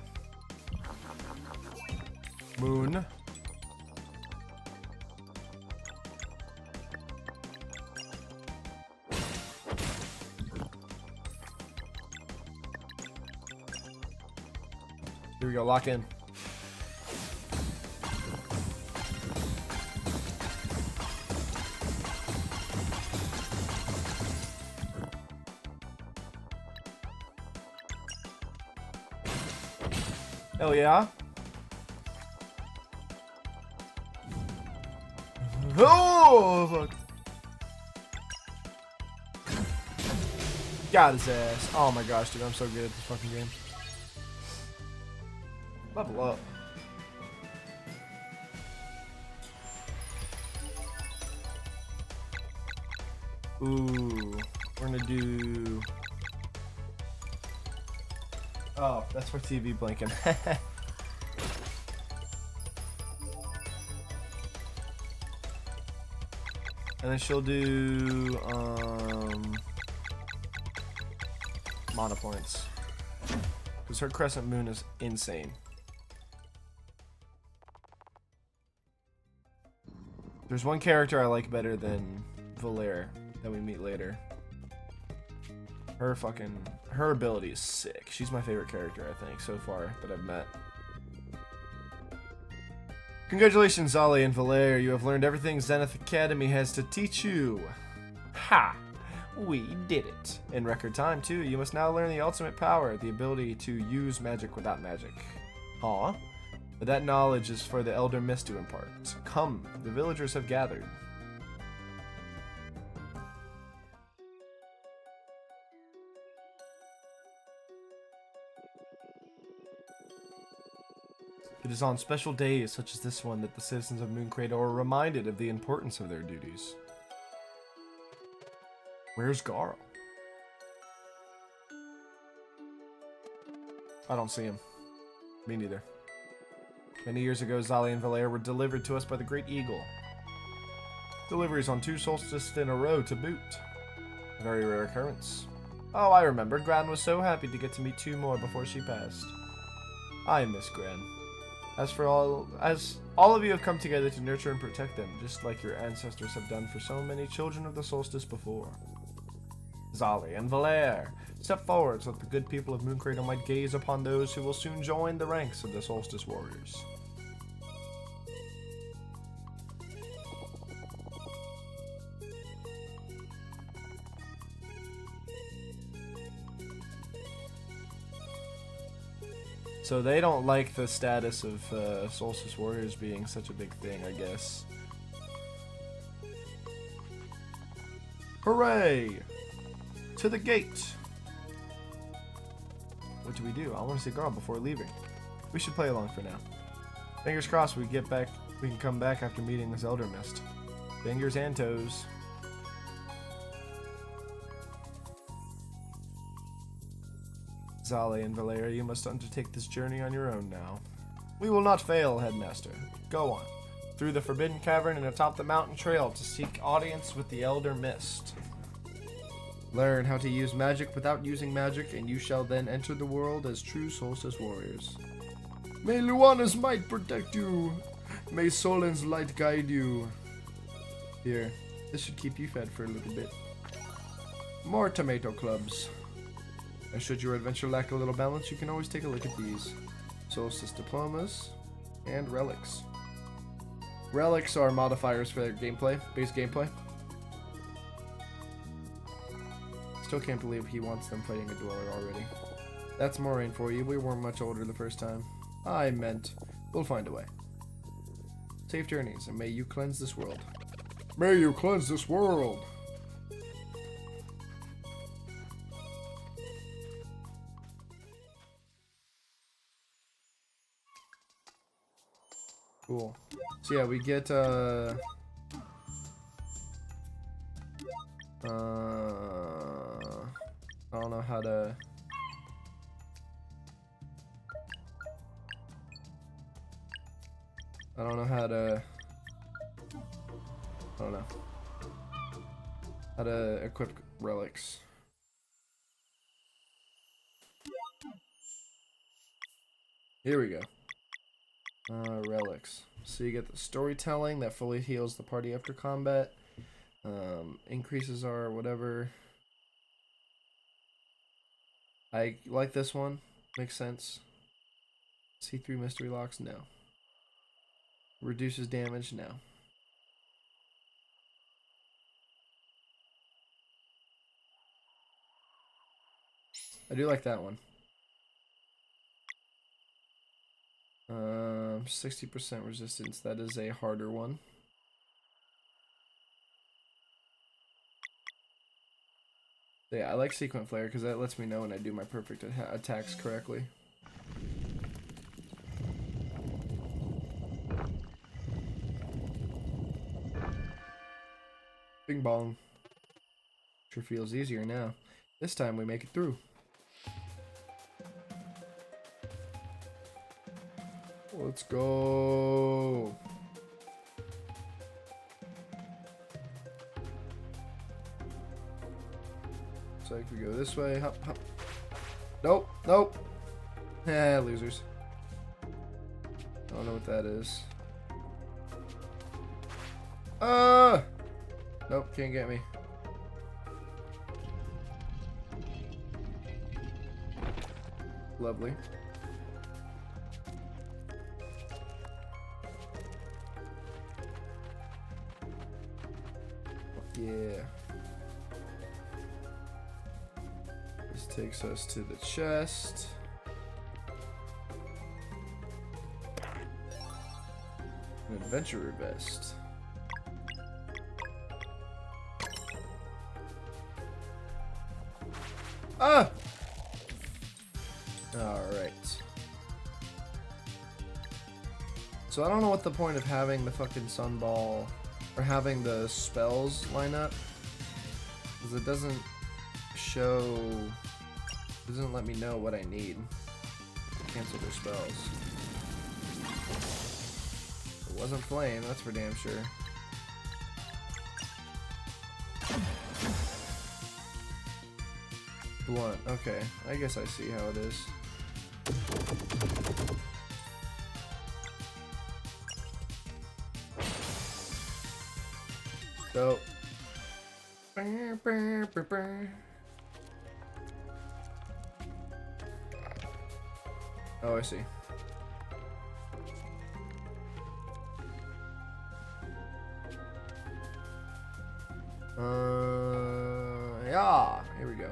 Moon. Here we go, lock in. Hell yeah. Oh, fuck. Got his ass. Oh my gosh, dude, I'm so good at this fucking game. Level up. Ooh, we're gonna do... Oh, that's for TV blinking. And then she'll do mana points. Because her crescent moon is insane. There's one character I like better than Valere that we meet later. Her ability is sick. She's my favorite character, I think, so far that I've met. Congratulations, Zali and Valere. You have learned everything Zenith Academy has to teach you. Ha! We did it. In record time, too. You must now learn the ultimate power, the ability to use magic without magic. Aw. But that knowledge is for the Elder Mist to impart. Come, the villagers have gathered. It is on special days such as this one that the citizens of Moon Cradle are reminded of the importance of their duties. Where's Garl? I don't see him. Me neither. Many years ago, Zali and Valere were delivered to us by the Great Eagle. Deliveries on 2 solstices in a row to boot. A very rare occurrence. Oh, I remember. Gran was so happy to get to meet 2 more before she passed. I miss Gran. As all of you have come together to nurture and protect them, just like your ancestors have done for so many children of the solstice before. Zali and Valere, step forward so that the good people of Moon Cradle might gaze upon those who will soon join the ranks of the Solstice Warriors. So they don't like the status of Solstice Warriors being such a big thing, I guess. Hooray! To the gate! What do we do? I want to see Garl before leaving. We should play along for now. Fingers crossed we can come back after meeting this Elder Mist. Fingers and toes. Zali and Valere, you must undertake this journey on your own now. We will not fail, Headmaster. Go on. Through the Forbidden Cavern and atop the mountain trail to seek audience with the Elder Mist. Learn how to use magic without using magic, and you shall then enter the world as true Solstice Warriors. May Luana's might protect you. May Solen's light guide you. Here, this should keep you fed for a little bit. More tomato clubs. And should your adventure lack a little balance, you can always take a look at these. Solstice Diplomas and Relics. Relics are modifiers for their gameplay, base gameplay. Still can't believe he wants them fighting a Dweller already. That's Moraine for you. We weren't much older the first time. I meant, we'll find a way. Safe journeys, and may you cleanse this world. May you cleanse this world! Cool. So yeah, we get I don't know how to I don't know how to equip relics. Here we go. Relics. So you get the storytelling that fully heals the party after combat. Increases our whatever. I like this one. Makes sense. C3 mystery locks? No. Reduces damage? No. I do like that one. 60% resistance. That is a harder one. Yeah, I like Sequent Flare because that lets me know when I do my perfect attacks correctly. Bing bong. Sure feels easier now. This time we make it through. Let's go. Looks like we go this way. Hop, hop. Nope, nope. Eh, losers. I don't know what that is. Nope, can't get me. Lovely. Yeah. This takes us to the chest. An adventurer vest. Ah! Alright. So I don't know what the point of having the fucking sunball or having the spells line up, because it doesn't show, doesn't let me know what I need to cancel their spells. It wasn't flame, that's for damn sure. Blunt, okay, I guess I see how it is. Dope. Oh, I see. Yeah, here we go.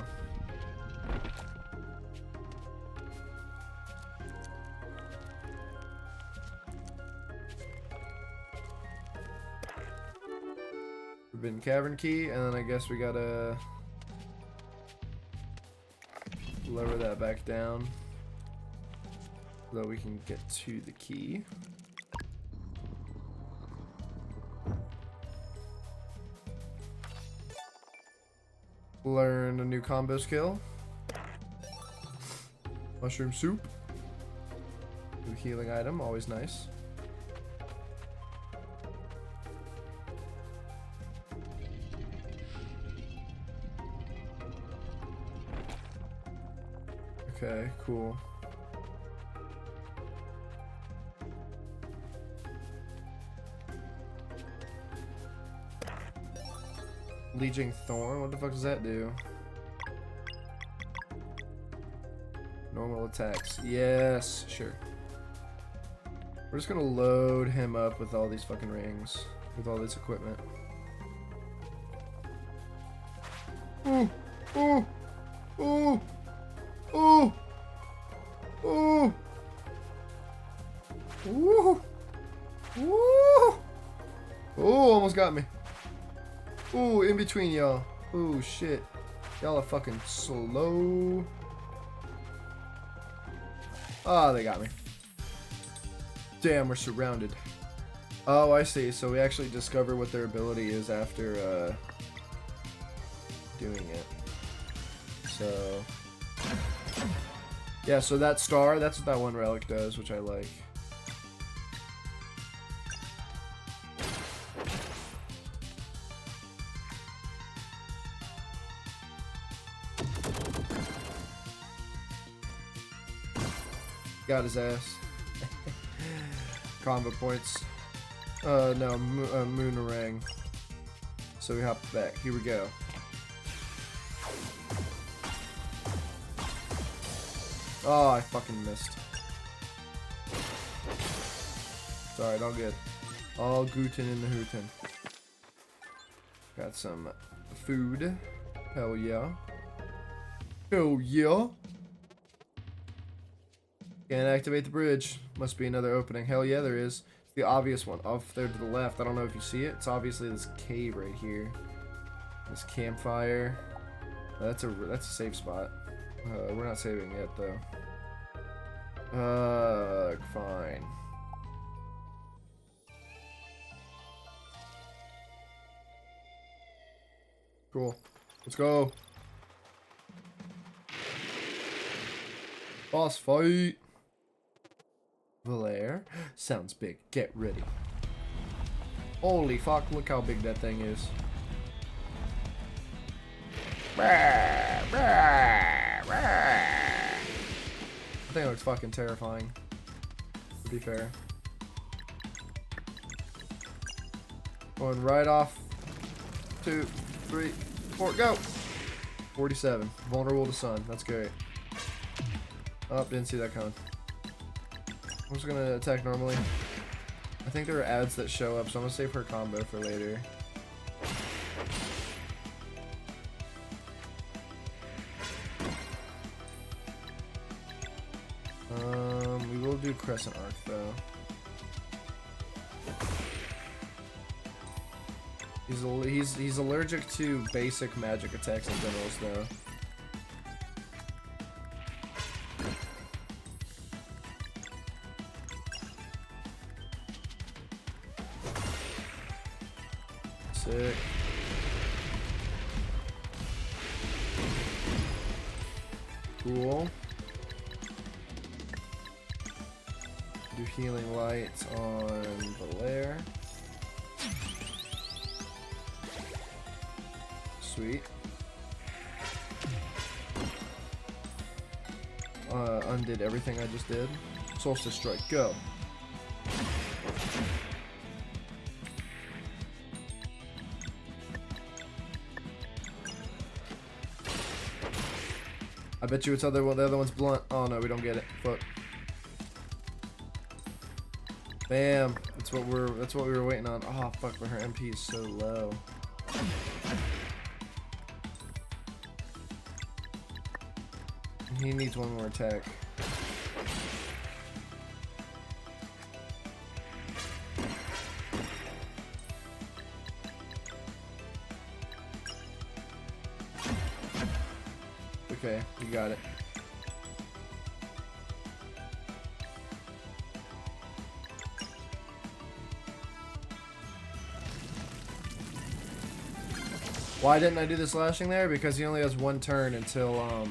Forbidden Cavern key, and then I guess we gotta lower that back down so that we can get to the key. Learn a new combo skill. Mushroom soup. New healing item, always nice. Okay, cool. Legion Thorn, what the fuck does that do? Normal attacks. Yes, sure. We're just gonna load him up with all these fucking rings, with all this equipment. Ooh! Ooh! Ooh! Ooh! Ooh! Ooh! Ooh! Ooh, almost got me. Ooh, in between y'all. Ooh, shit. Y'all are fucking slow. Ah, they got me. Damn, we're surrounded. Oh, I see. So we actually discover what their ability is after doing it. So yeah, so that star, that's what that one relic does, which I like. Got his ass. combo points. No, Moonerang. So we hop back. Here we go. Oh, I fucking missed. It's alright, all good. All Guten in the Hooten. Got some food. Hell yeah. Hell yeah. Can't activate the bridge. Must be another opening. Hell yeah, there is. It's the obvious one. Off there to the left. I don't know if you see it. It's obviously this cave right here. This campfire. That's a safe spot. We're not saving yet though. Fine. Cool. Let's go. Boss fight. Valere. Sounds big. Get ready. Holy fuck, look how big that thing is. That thing looks fucking terrifying, to be fair. Going right off. 2, 3, 4, go! 47. Vulnerable to sun. That's great. Oh, didn't see that coming. I'm just gonna attack normally. I think there are ads that show up, so I'm gonna save her combo for later. We will do Crescent Arc though. He's allergic to basic magic attacks and generals though. Sick. Cool. Do healing lights on Valere. Sweet. Undid everything I just did. Solstice Strike, go. I bet you it's the other one's blunt. Oh no, we don't get it. Fuck. Bam. That's what we were waiting on. Oh fuck, but her MP is so low. He needs one more attack. Okay, you got it. Why didn't I do the slashing there? Because he only has one turn until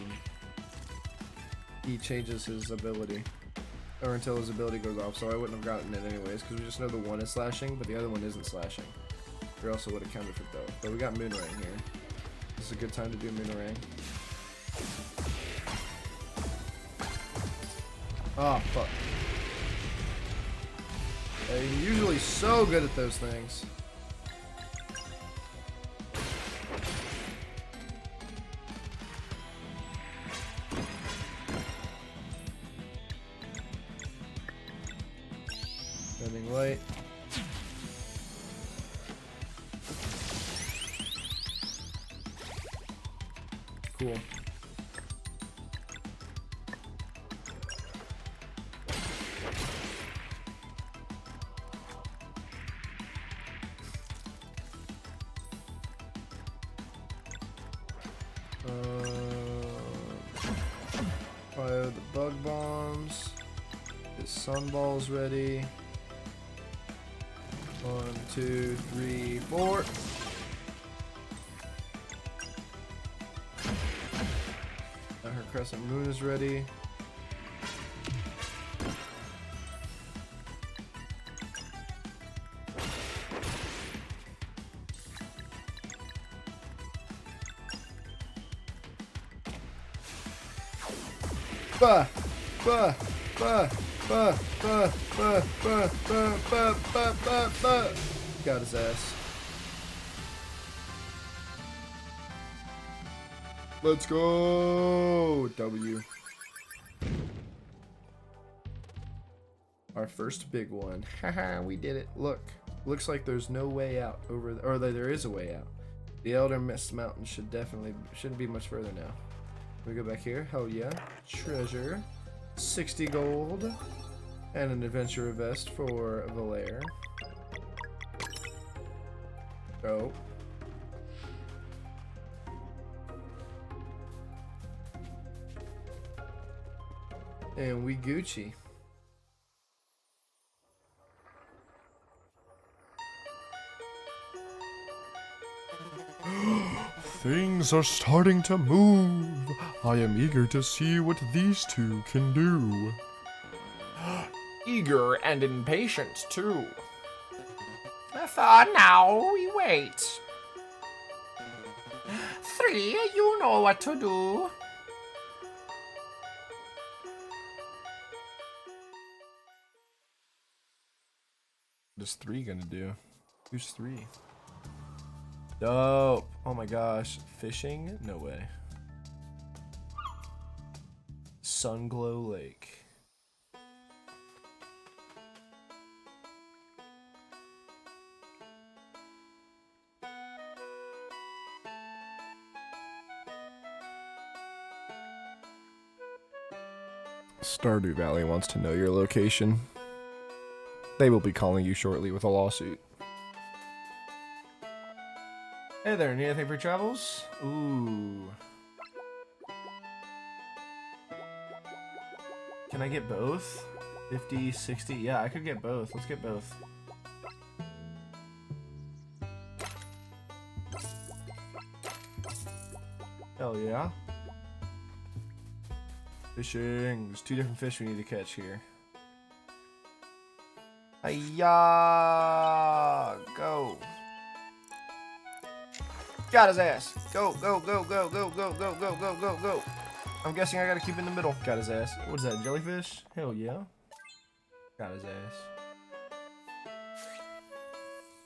he changes his ability. Or until his ability goes off, so I wouldn't have gotten it anyways, because we just know the one is slashing, but the other one isn't slashing. Or else it would have counted for both. But we got Moonerang here. This is a good time to do Moonerang. Oh, fuck. I'm usually so good at those things. Bending light. Cool. Fire the bug bombs. His sunball's ready. 1, 2, 3, 4. Now her crescent moon is ready. Bah! Bah! Bah! Got his ass. Let's go! W. Our first big one. Haha, we did it. Look. Looks like there's no way out over there. Or there is a way out. The Elder Mist Mountain shouldn't be much further now. We go back here. Hell yeah. Treasure. 60 gold. And an adventurer vest for Valair. Oh. And we Gucci. Things are starting to move. I am eager to see what these two can do. Eager and impatient, too. For now, we wait. 3, you know what to do. What is 3 gonna do? Who's 3? Dope. Oh my gosh. Fishing? No way. Sunglow Lake. Stardew Valley wants to know your location. They will be calling you shortly with a lawsuit. Hey there, need anything for travels? Ooh. Can I get both? 50, 60? Yeah, I could get both. Let's get both. Hell yeah. Fishing. There's 2 different fish we need to catch here. Hiya! Go. Got his ass. Go, go, go, go, go, go, go, go, go, go, go. I'm guessing I gotta keep in the middle. Got his ass. What is that, jellyfish? Hell yeah. Got his ass.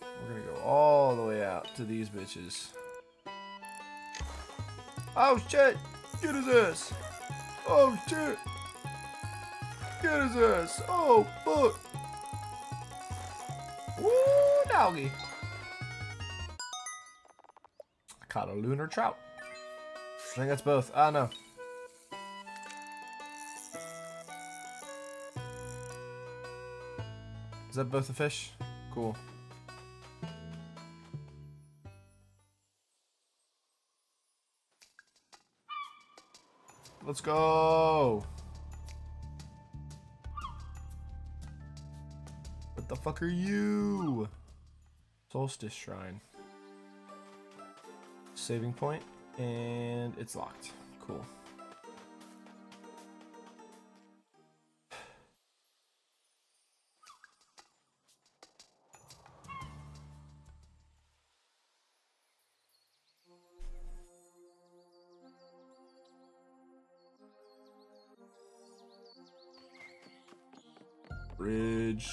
We're gonna go all the way out to these bitches. Oh shit! Get his ass! Oh shit! Get his ass! Oh fuck! Woo, doggy! I caught a lunar trout. I think that's both. Ah, no. Is that both the fish? Cool. Let's go! What the fuck are you? Solstice Shrine. Saving point, and it's locked. Cool. Bridge.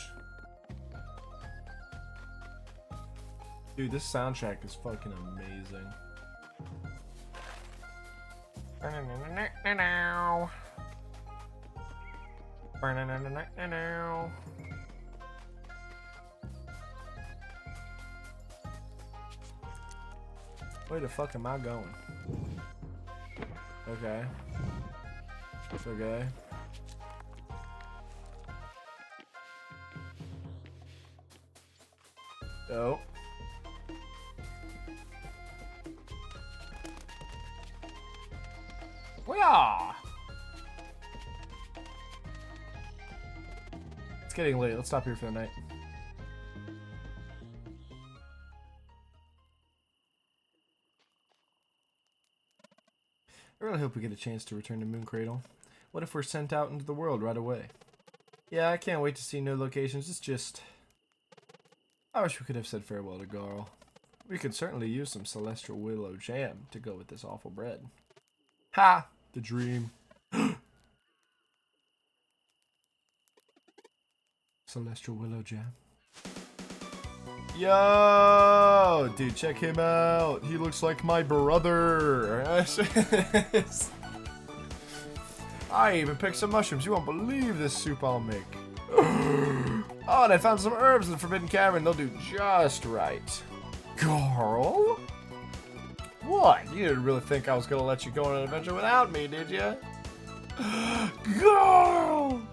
Dude, this soundtrack is fucking amazing. Where the fuck am I going? Okay. Okay. Oh. Yeah. It's getting late. Let's stop here for the night. I really hope we get a chance to return to Moon Cradle. What if we're sent out into the world right away? Yeah, I can't wait to see new locations. It's just... I wish we could have said farewell to Garl. We could certainly use some Celestial Willow jam to go with this awful bread. Ha! The dream. Celestial Willow Jam. Yo, dude, check him out. He looks like my brother. I even picked some mushrooms. You won't believe this soup I'll make. Oh, and I found some herbs in the Forbidden Cavern. They'll do just right. Carl? What? You didn't really think I was gonna let you go on an adventure without me, did you? Carl!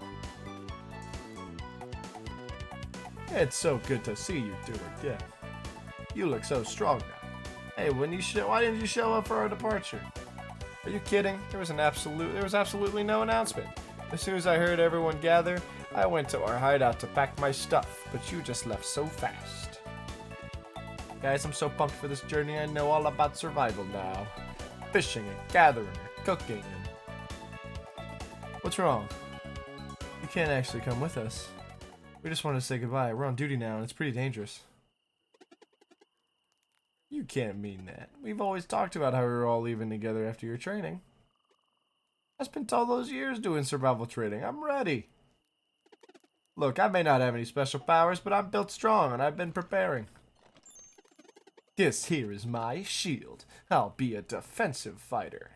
It's so good to see you two again. You look so strong now. Hey, why didn't you show up for our departure? Are you kidding? There was absolutely no announcement. As soon as I heard everyone gather, I went to our hideout to pack my stuff, but you just left so fast. Guys, I'm so pumped for this journey. I know all about survival now. Fishing and gathering and cooking and... What's wrong? You can't actually come with us. We just wanted to say goodbye. We're on duty now and it's pretty dangerous. You can't mean that. We've always talked about how we were all leaving together after your training. I spent all those years doing survival training. I'm ready. Look, I may not have any special powers, but I'm built strong and I've been preparing. This here is my shield. I'll be a defensive fighter.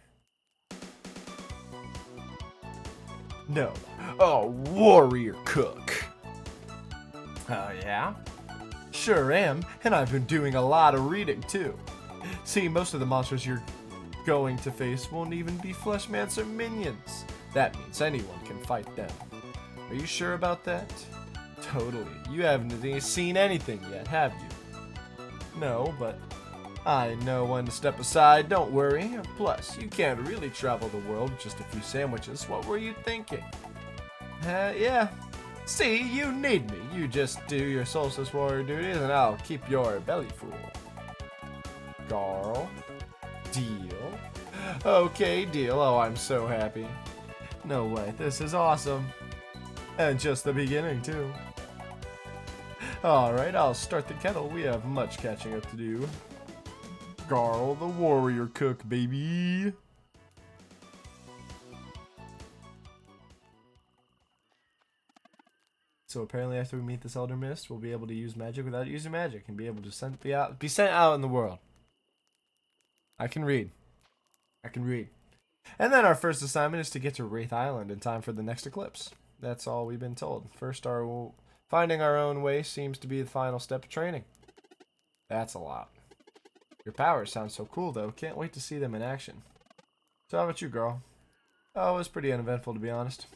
No, a warrior cook. Oh, yeah? Sure am, and I've been doing a lot of reading too. See, most of the monsters you're going to face won't even be Fleshmancer minions. That means anyone can fight them. Are you sure about that? Totally. You haven't seen anything yet, have you? No, but I know when to step aside, don't worry. Plus, you can't really travel the world with just a few sandwiches. What were you thinking? Yeah. See, you need me. You just do your Solstice Warrior duties and I'll keep your belly full. Carl? Deal? Okay, deal. Oh, I'm so happy. No way, this is awesome. And just the beginning, too. Alright, I'll start the kettle. We have much catching up to do. Carl the warrior cook, baby. So apparently after we meet this Elder Mist, we'll be able to use magic without using magic and be able to be sent out in the world. I can read. And then our first assignment is to get to Wraith Island in time for the next eclipse. That's all we've been told. First, finding our own way seems to be the final step of training. That's a lot. Your powers sound so cool, though. Can't wait to see them in action. So how about you, girl? Oh, it was pretty uneventful, to be honest.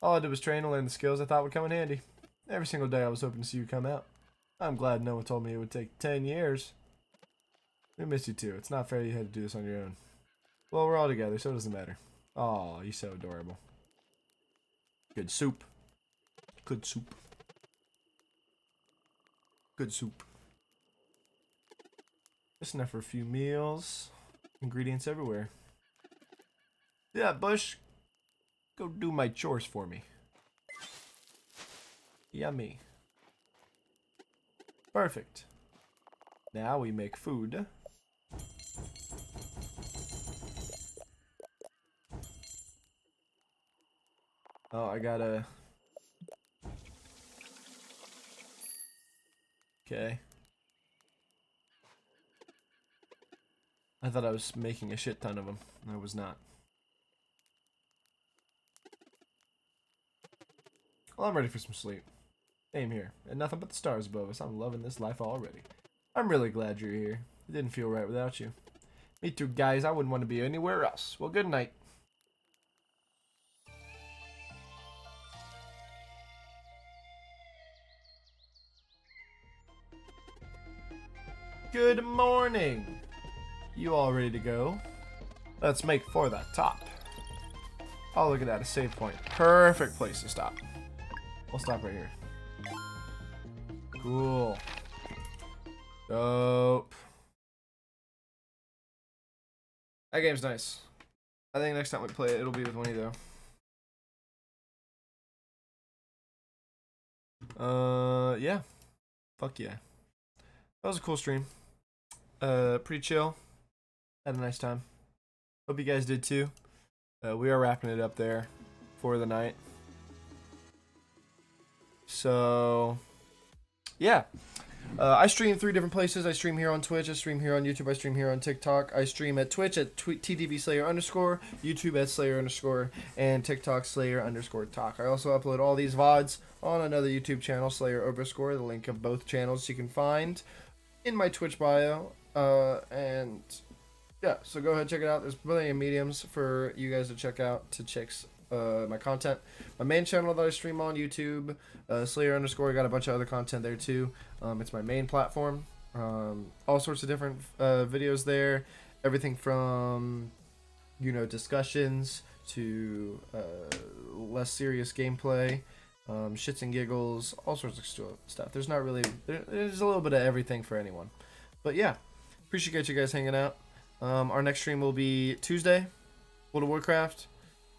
All I did was train and learn the skills I thought would come in handy. Every single day I was hoping to see you come out. I'm glad no one told me it would take 10 years. We missed you too. It's not fair you had to do this on your own. Well, we're all together, so it doesn't matter. Aw, you're so adorable. Good soup. Good soup. Good soup. Just enough for a few meals. Ingredients everywhere. Yeah, Bush. Go do my chores for me. Yummy. Perfect. Now we make food. Oh, I gotta... Okay. I thought I was making a shit ton of them. I was not. Well, I'm ready for some sleep. Same here. And nothing but the stars above us. I'm loving this life already. I'm really glad you're here. It didn't feel right without you. Me too, guys. I wouldn't want to be anywhere else. Well, good night. Good morning. You all ready to go? Let's make for the top. Oh, look at that. A save point. Perfect place to stop. We'll stop right here. Cool. Dope. That game's nice. I think next time we play it, it'll be with Winnie, though. Yeah. Fuck yeah. That was a cool stream. Pretty chill. Had a nice time. Hope you guys did too. We are wrapping it up there for the night. So, yeah. I stream 3 different places. I stream here on Twitch. I stream here on YouTube. I stream here on TikTok. I stream at Twitch at TDV Slayer _, YouTube at Slayer _, and TikTok Slayer _talk. I also upload all these VODs on another YouTube channel, Slayer _. The link of both channels you can find in my Twitch bio. And yeah, so go ahead, check it out. There's plenty of mediums for you guys to check out to check my content. My main channel that I stream on, YouTube, Slayer _. I got a bunch of other content there too. It's my main platform. All sorts of different videos there. Everything from, discussions to less serious gameplay, shits and giggles, all sorts of stuff. There's not really, there's a little bit of everything for anyone. But yeah, appreciate you guys hanging out. Our next stream will be Tuesday, World of Warcraft.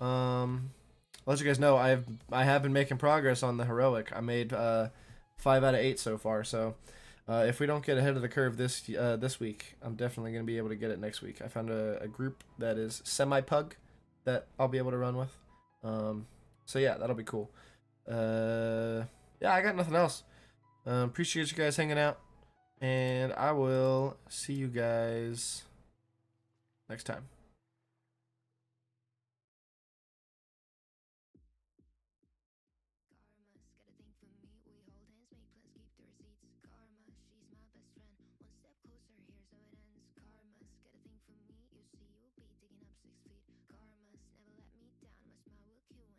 I'll let you guys know I have been making progress on the heroic. I made 5 out of 8 so far. So if we don't get ahead of the curve this week, I'm definitely gonna be able to get it next week. I found a group that is semi-pug that I'll be able to run with. So yeah, that'll be cool. Yeah, I got nothing else. Appreciate you guys hanging out, and I will see you guys next time. Karma's got a thing for me, we hold hands, make plans, keep the receipts. Karma's got a thing for me, you see, you'll be digging up 6 feet. Karma's never let me down, my smile will cue